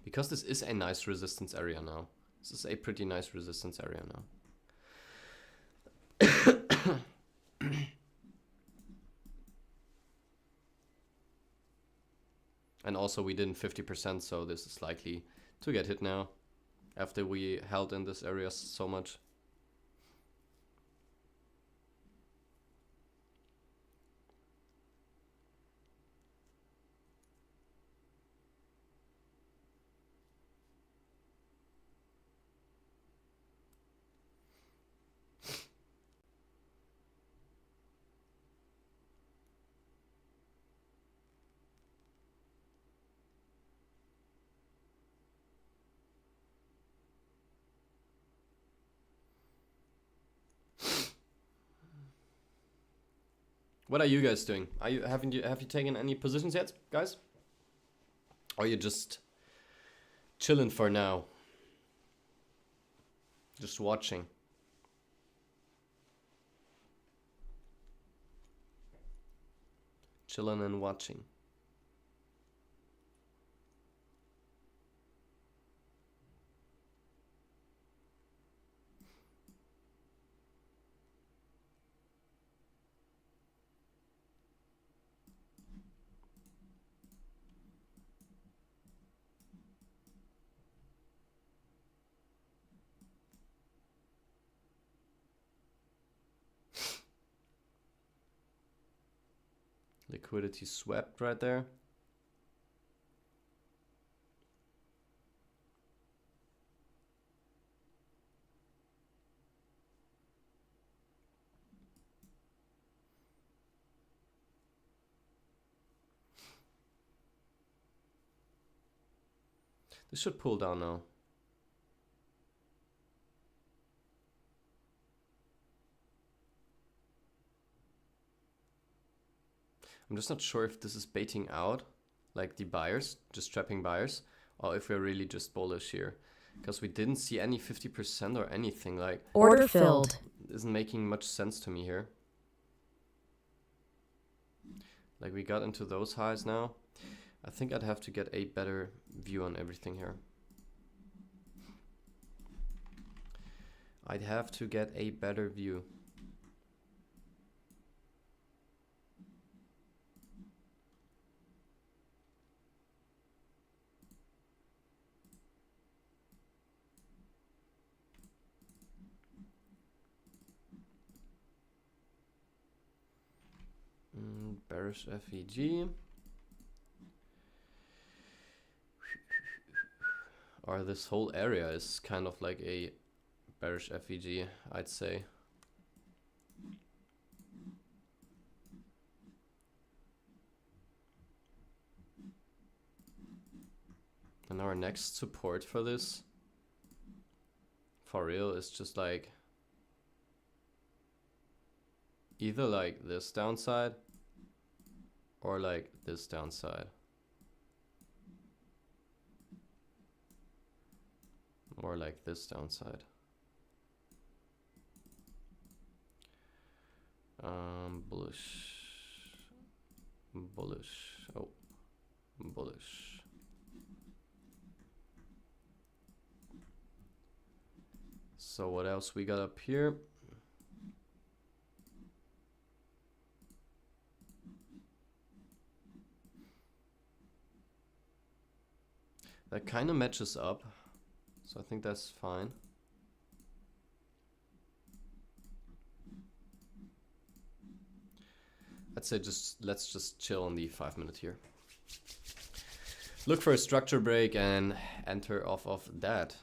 Because this is a nice resistance area now. This is a pretty nice resistance area now. And also we didn't 50%, so this is likely to get hit now after we held in this area so much. What are you guys doing? Are you have you taken any positions yet, guys? Or are you just chilling for now? Just watching. Chilling and watching. Liquidity swept right there. This should pull down now. I'm just not sure if this is baiting out, like the buyers, just trapping buyers, or if we're really just bullish here. Because we didn't see any 50% or anything, like... Order filled. Isn't making much sense to me here. Like we got into those highs now. I think I'd have to get a better view on everything here. I'd have to get a better view. Bearish FEG. Or this whole area is kind of like a bearish FEG, I'd say. And our next support for this, for real, is just like either like this downside or like this downside. Or like this downside. Bullish. Bullish. Oh, bullish. So what else we got up here? That kind of matches up, so I think that's fine. I'd say let's just chill on the 5 minute here. Look for a structure break and enter off of that.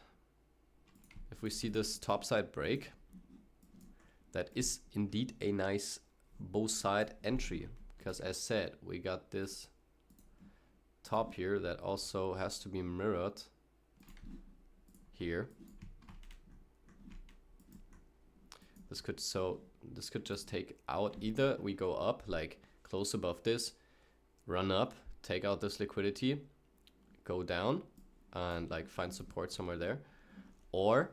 If we see this topside break, that is indeed a nice both side entry, because as said, we got this top here that also has to be mirrored here. This could just take out, either we go up like close above this, run up, take out this liquidity, go down and like find support somewhere there, or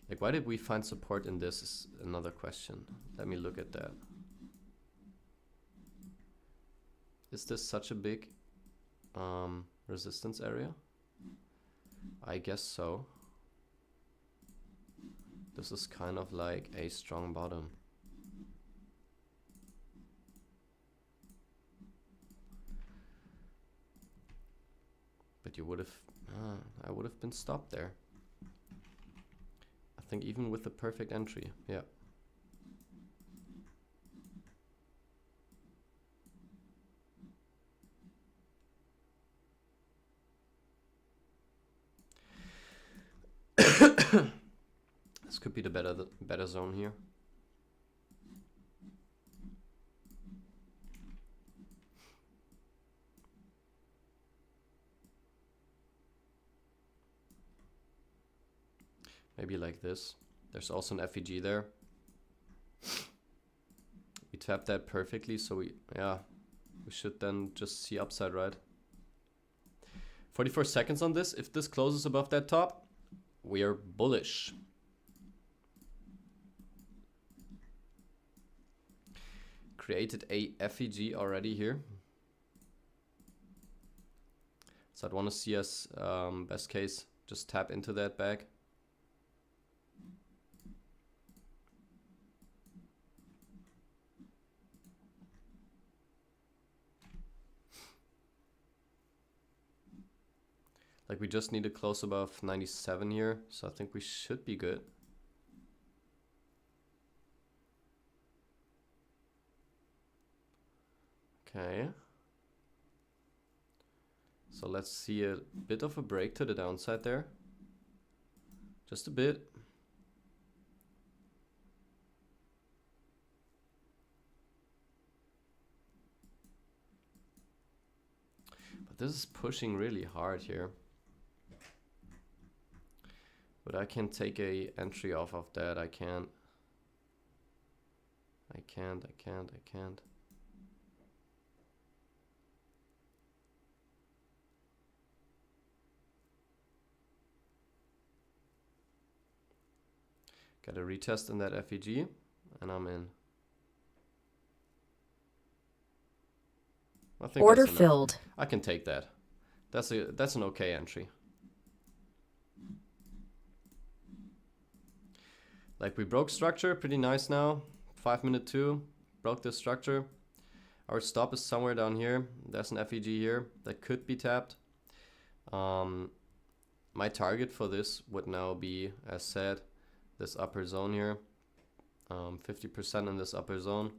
like why did we find support in this is another question. Let me look at that. Is this such a big resistance area? I guess so. This is kind of like a strong bottom. But you would have, I would have been stopped there. I think even with the perfect entry, yeah. This could be the better zone here. Maybe like this. There's also an FEG there. We tapped that perfectly, so we should then just see upside, right? 44 seconds on this. If this closes above that top, we are bullish. Created a FEG already here. So I'd want to see us, best case, just tap into that back. Like we just need to close above 97 here, so I think we should be good. Okay. So let's see a bit of a break to the downside there. Just a bit. But this is pushing really hard here. But I can take a entry off of that. I can't. Got a retest in that FEG, and I'm in. I think Order that's enough. filled. I can take that. That's an okay entry. Like we broke structure, pretty nice now. 5 minute 2, broke this structure. Our stop is somewhere down here. There's an FEG here that could be tapped. My target for this would now be, as said, this upper zone here. 50% in this upper zone.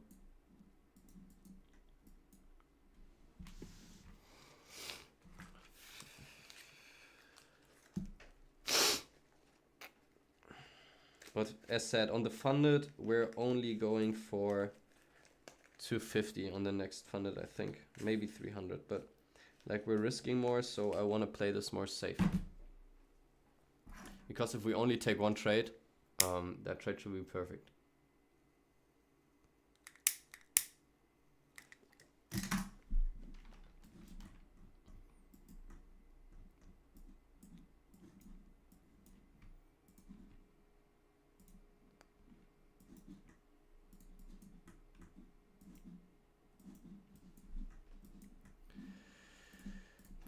But as said, on the funded, we're only going for 250 on the next funded, I think. Maybe 300, but like we're risking more, so I want to play this more safe. Because if we only take one trade, that trade should be perfect.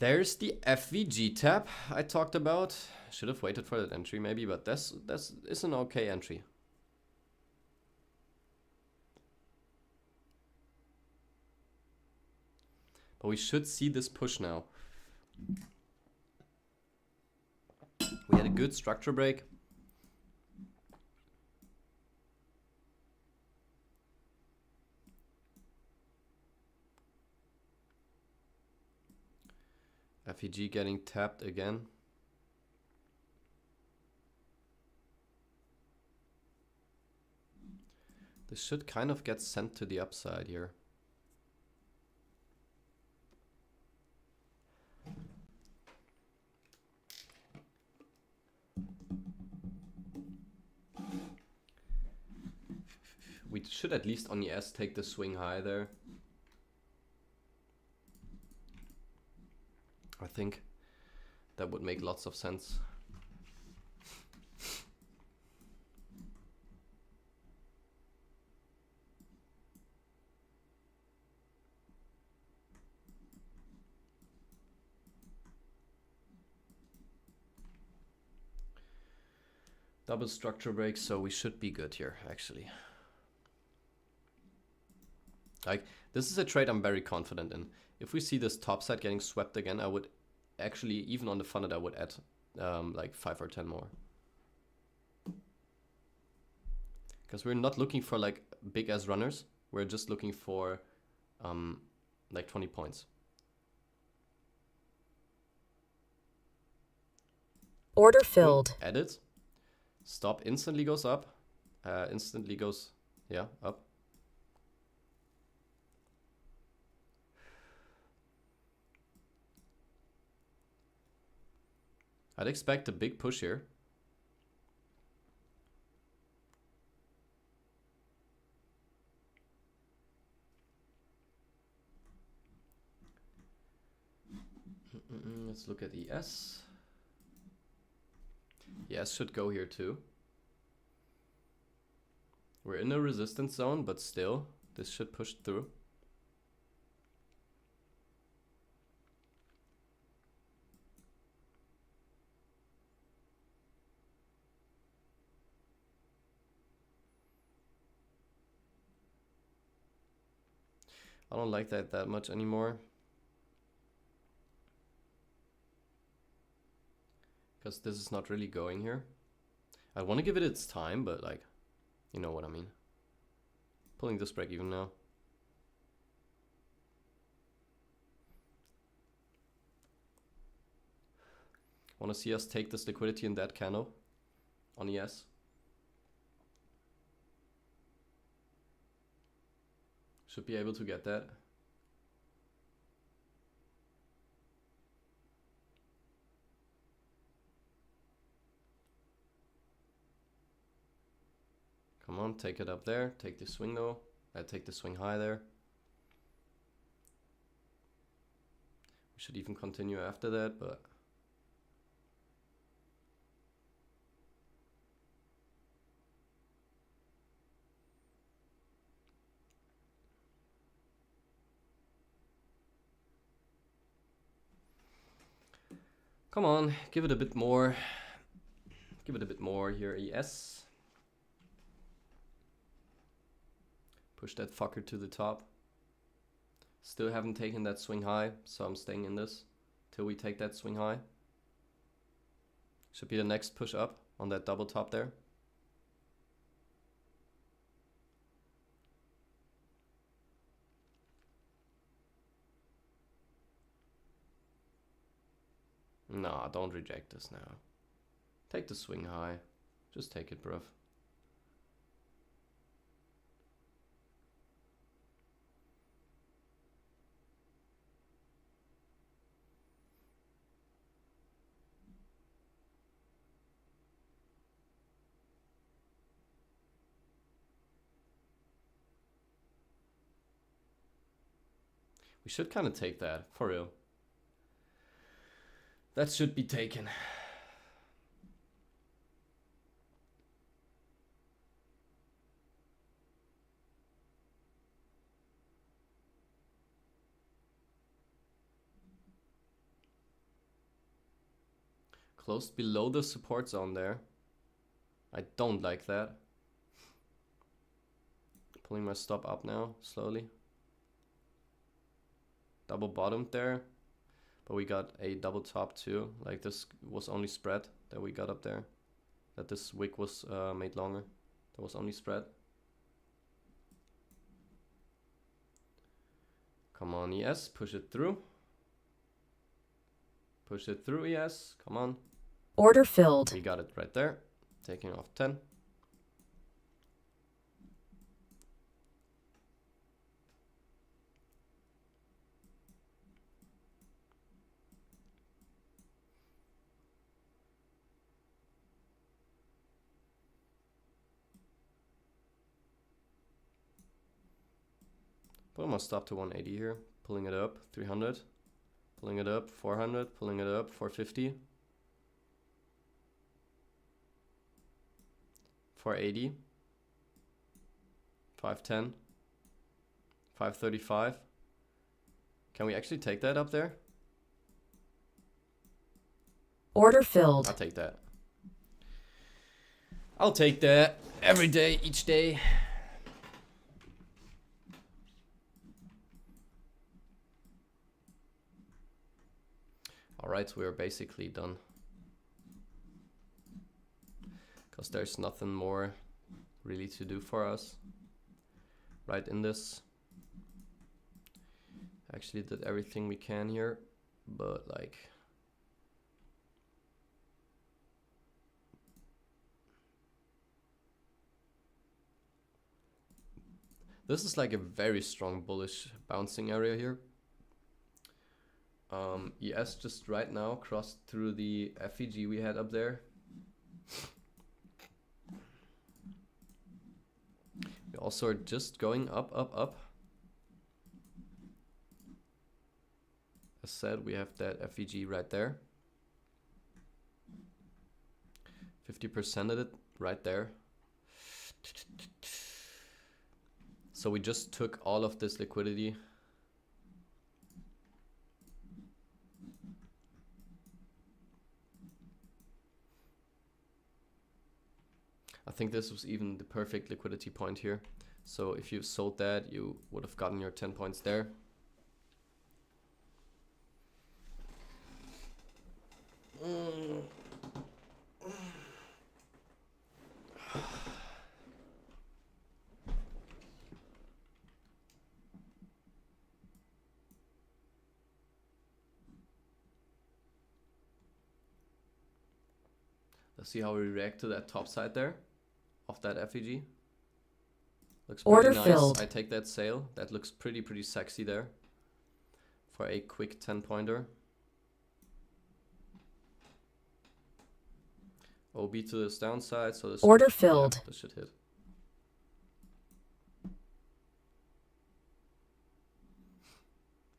There's the FVG tap I talked about. Should have waited for that entry maybe, but that's an okay entry. But we should see this push now. We had a good structure break. FEG getting tapped again. This should kind of get sent to the upside here. We should at least on ES take the swing high there. I think that would make lots of sense. Double structure break, so we should be good here, actually. Like, this is a trade I'm very confident in. If we see this top side getting swept again, I would actually, even on the funded, I would add like 5 or 10 more. Because we're not looking for like big ass runners. We're just looking for like 20 points. Order filled. Boom, edit. Stop instantly goes up. Instantly goes, yeah, up. I'd expect a big push here. Let's look at ES. ES should go here too. We're in a resistance zone, but still, this should push through. I don't like that much anymore. Because this is not really going here. I want to give it its time, but like, you know what I mean. Pulling this break even now. Want to see us take this liquidity in that candle on ES. Should be able to get that. Come on, take it up there. Take the swing though. Take the swing high there. We should even continue after that, but come on, give it a bit more. Give it a bit more here, ES. Push that fucker to the top. Still haven't taken that swing high, so I'm staying in this till we take that swing high. Should be the next push up on that double top there. Nah, don't reject this now. Take the swing high. Just take it, bruv. We should kind of take that, for real. That should be taken. Closed below the support zone there. I don't like that. Pulling my stop up now, slowly. Double bottomed there, but we got a double top too. Like this was only spread that we got up there. That this wick was made longer. That was only spread. Come on, ES, push it through. Push it through, yes. Come on. Order filled. We got it right there. Taking off 10. Put almost stop to 180 here. Pulling it up, 300. Pulling it up, 400. Pulling it up, 450. 480. 510. 535. Can we actually take that up there? Order filled. I'll take that. I'll take that every day, each day. Alright, we are basically done. Because there's nothing more really to do for us. Right in this. Actually did everything we can here, but like... This is like a very strong bullish bouncing area here. ES just right now crossed through the FEG we had up there. We also are just going up, up, up. As said, we have that FEG right there. 50% of it right there. So we just took all of this liquidity. I think this was even the perfect liquidity point here. So if you sold that, you would have gotten your 10 points there. Let's see how we react to that top side there of that FEG. Looks pretty Order nice. filled. I take that sale. That looks pretty sexy there for a quick 10-pointer. OB to this downside, so this Order should, filled. Yeah, this should hit.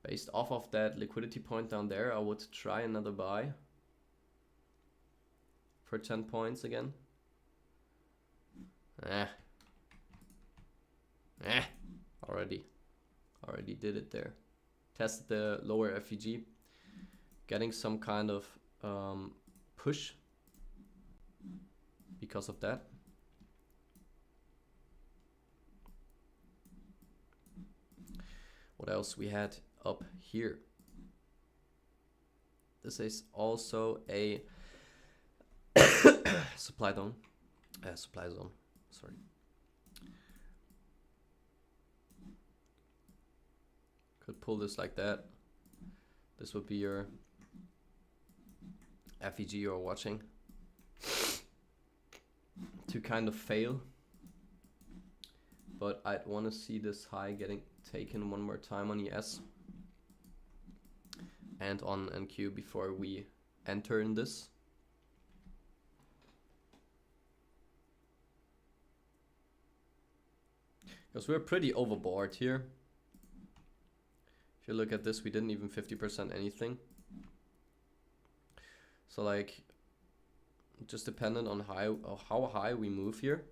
Based off of that liquidity point down there, I would try another buy for 10 points again. Already did it there. Tested the lower FEG, getting some kind of push because of that. What else we had up here? This is also a supply zone. Sorry. Could pull this like that. This would be your FEG you're watching to kind of fail. But I'd want to see this high getting taken one more time on ES and on NQ before we enter in this. Because we're pretty overboard here. If you look at this, we didn't even 50% anything. So like, just dependent on how high we move here,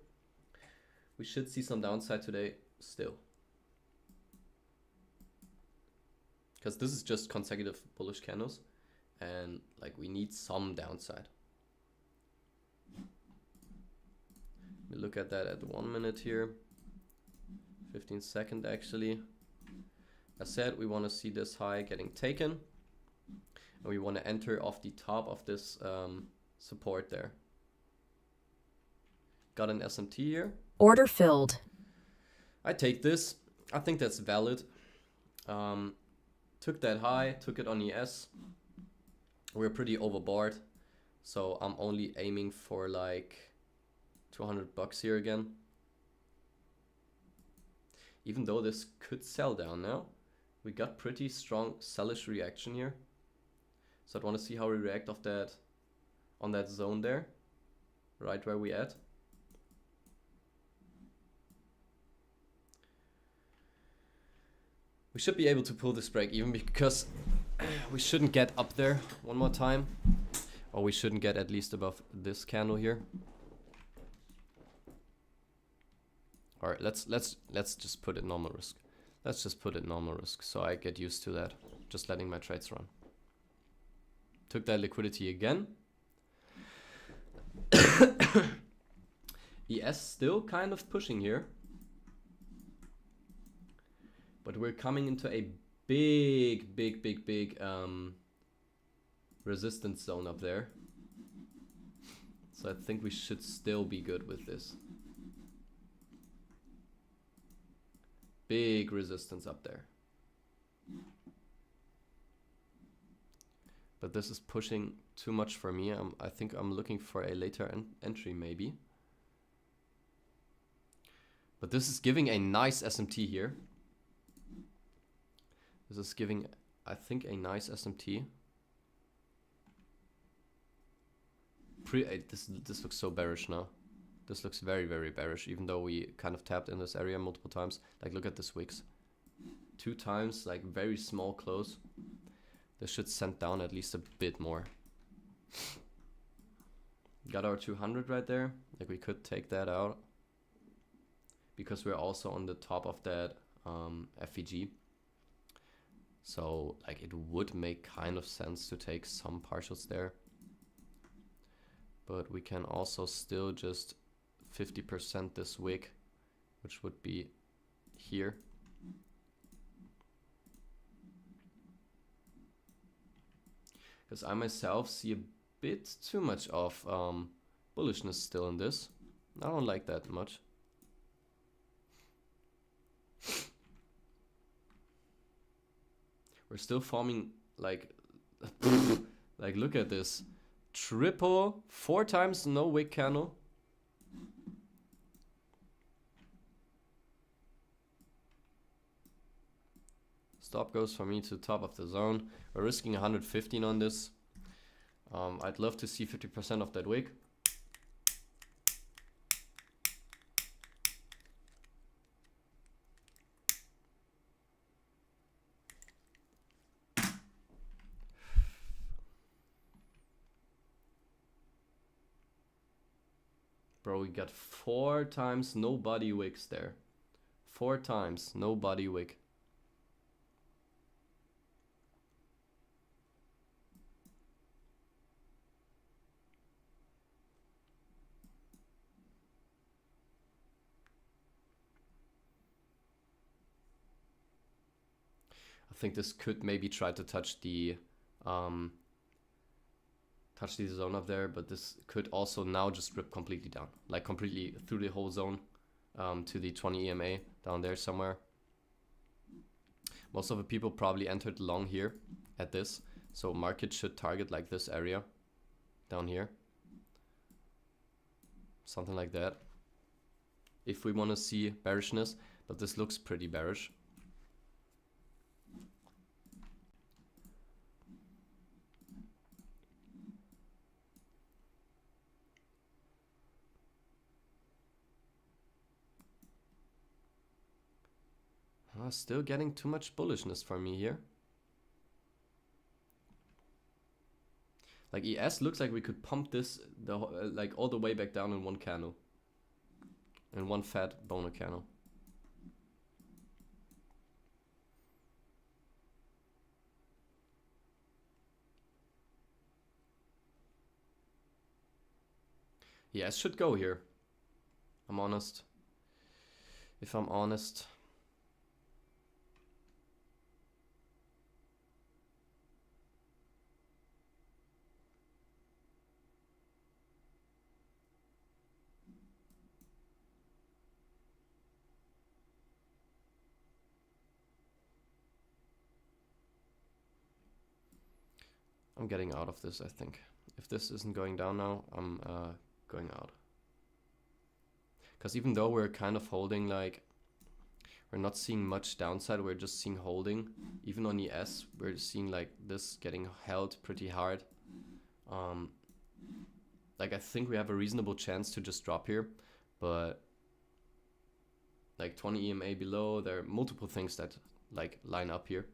we should see some downside today still. Because this is just consecutive bullish candles, and like we need some downside. We look at that at 1 minute here, 15 second actually. As said, we want to see this high getting taken, and we want to enter off the top of this support there. Got an SMT here. Order filled. I take this. I think that's valid. Took that high, took it on ES. we're pretty overboard. So I'm only aiming for like 200 bucks here again. Even though this could sell down now, we got pretty strong sellish reaction here. So I want to see how we react off that, on that zone there, right where we at. We should be able to pull this break even, because we shouldn't get up there one more time, or we shouldn't get at least above this candle here. All right, let's just put it normal risk. Let's just put it normal risk so I get used to that, just letting my trades run. Took that liquidity again. ES still kind of pushing here, but we're coming into a big resistance zone up there. So I think we should still be good with this. Big resistance up there. But this is pushing too much for me. I think I'm looking for a later entry maybe. But this is giving a nice SMT here. This is giving, I think, a nice SMT. This looks so bearish now. This looks very bearish, even though we kind of tapped in this area multiple times. Like, look at this wicks. 2 times, like very small close. This should send down at least a bit more. Got our 200 right there. Like, we could take that out, because we're also on the top of that FVG. So like, it would make kind of sense to take some partials there. But we can also still just 50% this wick, which would be here. Because I myself see a bit too much of bullishness still in this. I don't like that much. We're still forming like, like look at this. Triple, 4 times no wick candle. Stop goes for me to top of the zone. We're risking 115 on this. I'd love to see 50% of that wick. Bro, we got 4 times no body wicks there. 4 times no body wick. I think this could maybe try to touch the zone up there, but this could also now just rip completely down, like completely through the whole zone to the 20 EMA down there somewhere. Most of the people probably entered long here at this, so market should target like this area down here, something like that, if we want to see bearishness, but this looks pretty bearish. Still getting too much bullishness for me here. Like, ES looks like we could pump this like all the way back down in one candle, in one fat boner candle. ES should go here. I'm honest. If I'm honest. I'm I'm getting out of this, I think. If this isn't going down now, I'm going out. Because even though we're kind of holding, like, we're not seeing much downside, we're just seeing holding. Even on ES, we're seeing like this getting held pretty hard. Like, I think we have a reasonable chance to just drop here, but like 20 EMA below, there are multiple things that like line up here.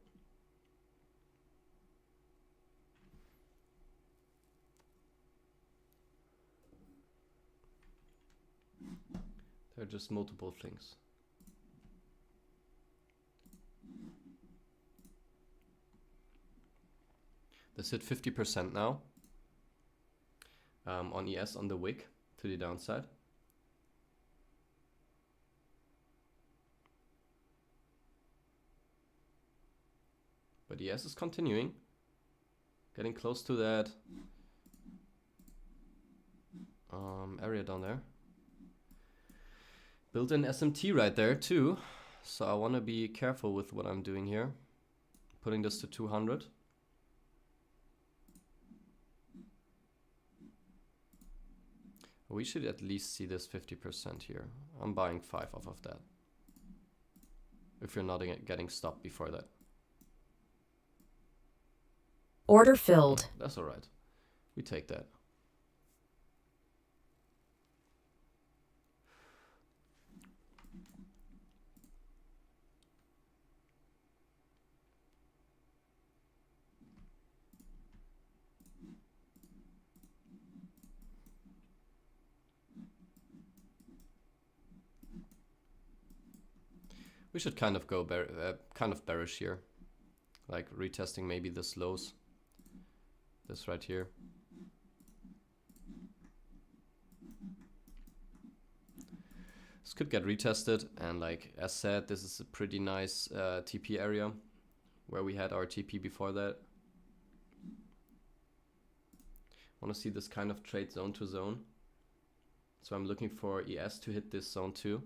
There are just multiple things. This hit 50% now on ES on the wick to the downside. But ES is continuing, getting close to that area down there. Built in SMT right there too, so I want to be careful with what I'm doing here. Putting this to 200. We should at least see this 50% here. I'm buying 5 off of that. If you're not getting stopped before that. Order filled. That's all right. We take that. We should kind of go kind of bearish here, like retesting maybe this lows, this right here. This could get retested, and like as said, this is a pretty nice TP area where we had our TP before that. Want to see this kind of trade zone to zone, so I'm looking for ES to hit this zone too.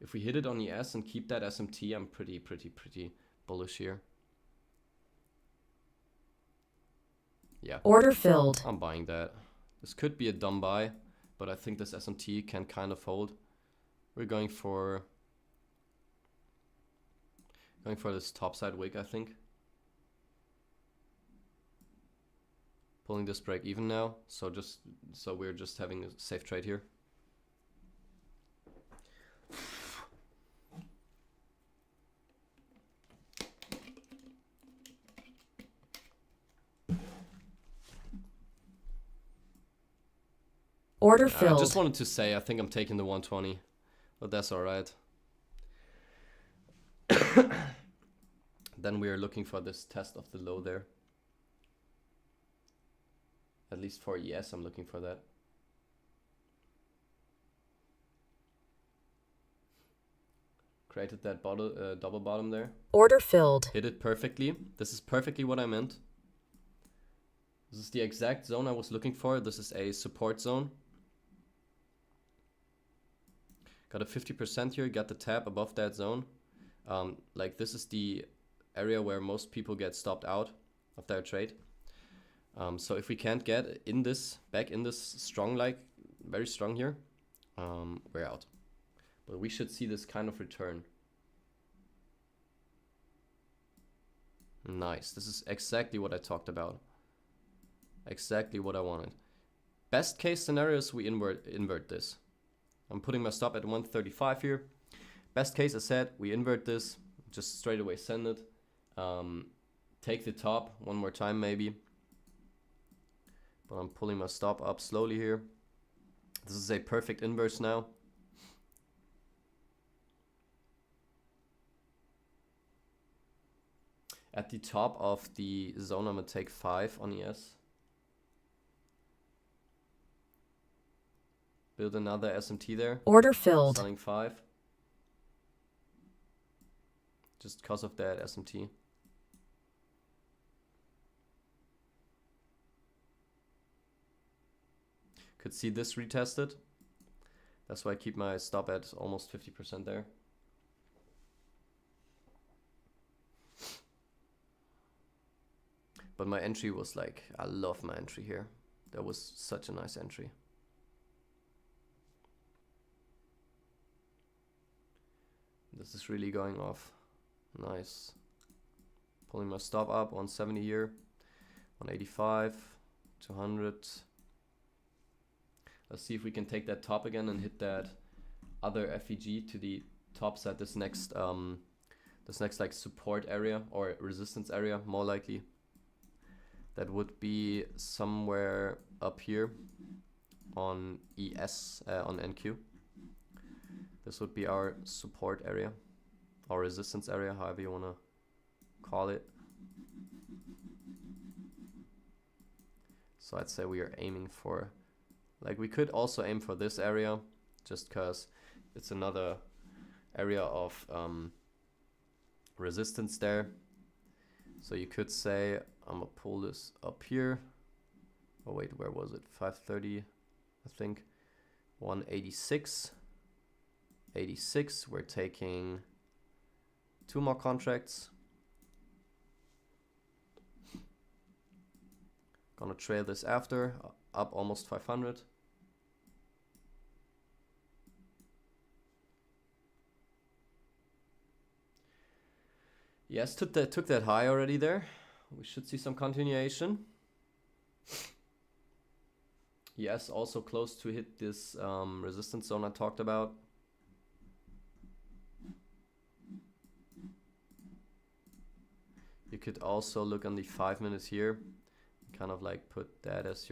If we hit it on ES and keep that SMT, I'm pretty bullish here. Yeah. Order filled. I'm buying that. This could be a dumb buy, but I think this SMT can kind of hold. We're going for this topside wick, I think. Pulling this break even now, so we're just having a safe trade here. Order filled. I just wanted to say I think I'm taking the 120, but that's all right. Then we are looking for this test of the low there. At least for ES, I'm looking for that. Created that double bottom there. Order filled. Hit it perfectly. This is perfectly what I meant. This is the exact zone I was looking for. This is a support zone. Got a 50% here, got the tap above that zone. Like this is the area where most people get stopped out of their trade. So if we can't get in this, back in this strong, like very strong here, we're out. But we should see this kind of return. Nice, this is exactly what I talked about. Exactly what I wanted. Best case scenario is we invert this. I'm putting my stop at 135 here. Best case, I said, we invert this, just straight away send it. Take the top one more time maybe. But I'm pulling my stop up slowly here. This is a perfect inverse now. At the top of the zone, I'm gonna take 5 on ES. Build another SMT there. Order filled. Selling 5. Just because of that SMT. Could see this retested. That's why I keep my stop at almost 50% there. But my entry was like, I love my entry here. That was such a nice entry. This is really going off. Nice. Pulling my stop up, 170 here, 185, 200. Let's see if we can take that top again and hit that other FEG to the tops at this next like support area or resistance area, more likely. That would be somewhere up here on ES, on NQ. This would be our support area, or resistance area, however you want to call it. So I'd say we are aiming for, like, we could also aim for this area, just because it's another area of resistance there. So you could say, I'm gonna pull this up here. Oh wait, where was it? 530, I think. 186. 86, we're taking 2 more contracts. Gonna trail this after, up almost 500. Yes, took that high already there. We should see some continuation. Yes, also close to hit this resistance zone I talked about. You could also look on the 5 minutes here, kind of like put that as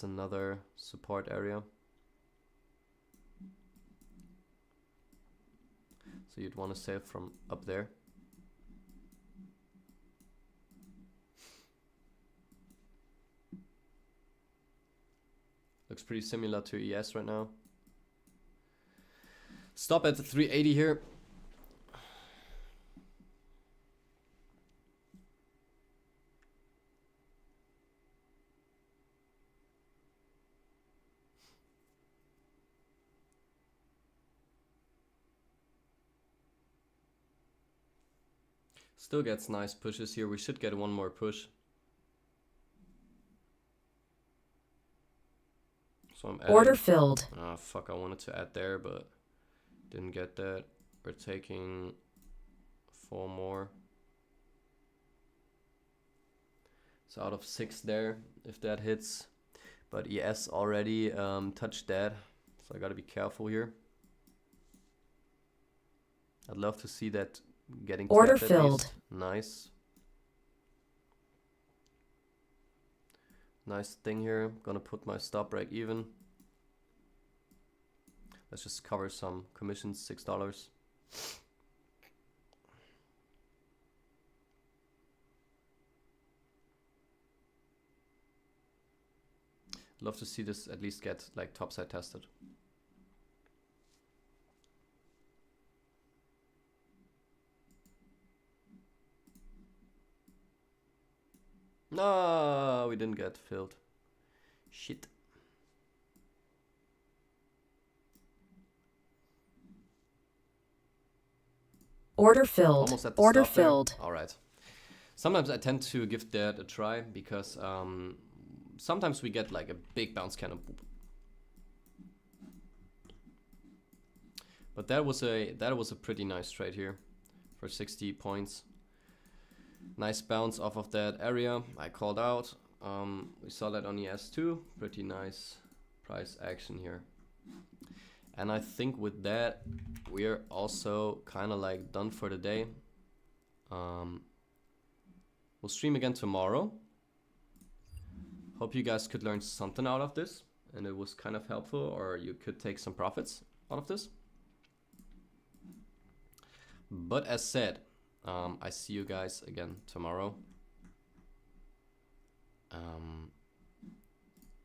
another support area. So you'd want to save from up there. Looks pretty similar to ES right now. Stop at the 380 here. Still gets nice pushes here. We should get one more push. So I'm adding. Order filled. Ah, fuck, I wanted to add there, but didn't get that. We're taking 4 more. So out of 6 there, if that hits. But ES already touched that, so I gotta be careful here. I'd love to see that getting Order tapped at filled. least. Nice. Nice thing here. Gonna put my stop break even. Let's just cover some commissions, $6. Love to see this at least get like topside tested. No, we didn't get filled. Shit. Order filled. Almost at the Order stop there. filled. All right. Sometimes I tend to give that a try because sometimes we get like a big bounce cannon. But that was a pretty nice trade here for 60 points. Nice bounce off of that area I called out. We saw that on ES2. Pretty nice price action here. And I think with that, we're also kind of like done for the day. We'll stream again tomorrow. Hope you guys could learn something out of this and it was kind of helpful, or you could take some profits out of this. But as said, I see you guys again tomorrow.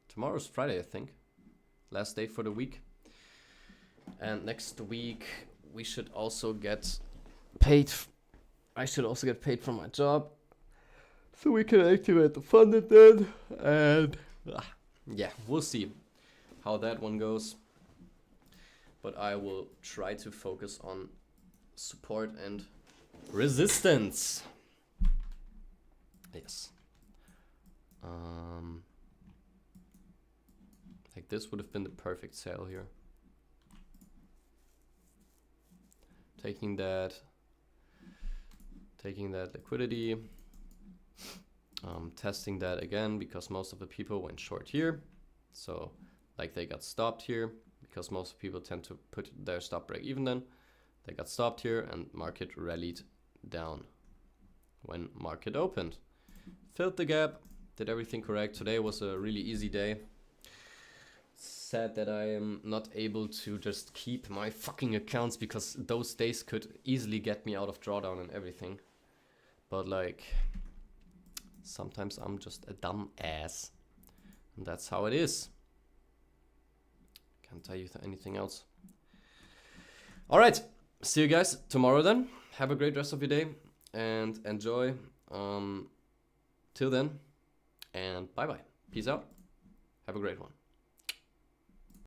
Tomorrow's Friday, I think. Last day for the week. And next week we should also get paid. I should also get paid from my job, so we can activate the funded then. And yeah, we'll see how that one goes. But I will try to focus on support and resistance. Yes. Like this would have been the perfect sale here. Taking that liquidity, testing that again because most of the people went short here. So like they got stopped here because most people tend to put their stop break even then. They got stopped here and market rallied down when market opened. Filled the gap, did everything correct. Today was a really easy day. Sad that I am not able to just keep my fucking accounts because those days could easily get me out of drawdown and everything. But like, sometimes I'm just a dumb ass. And that's how it is. Can't tell you anything else. All right, see you guys tomorrow then. Have a great rest of your day and enjoy. Till then, and bye-bye. Peace out. Have a great one.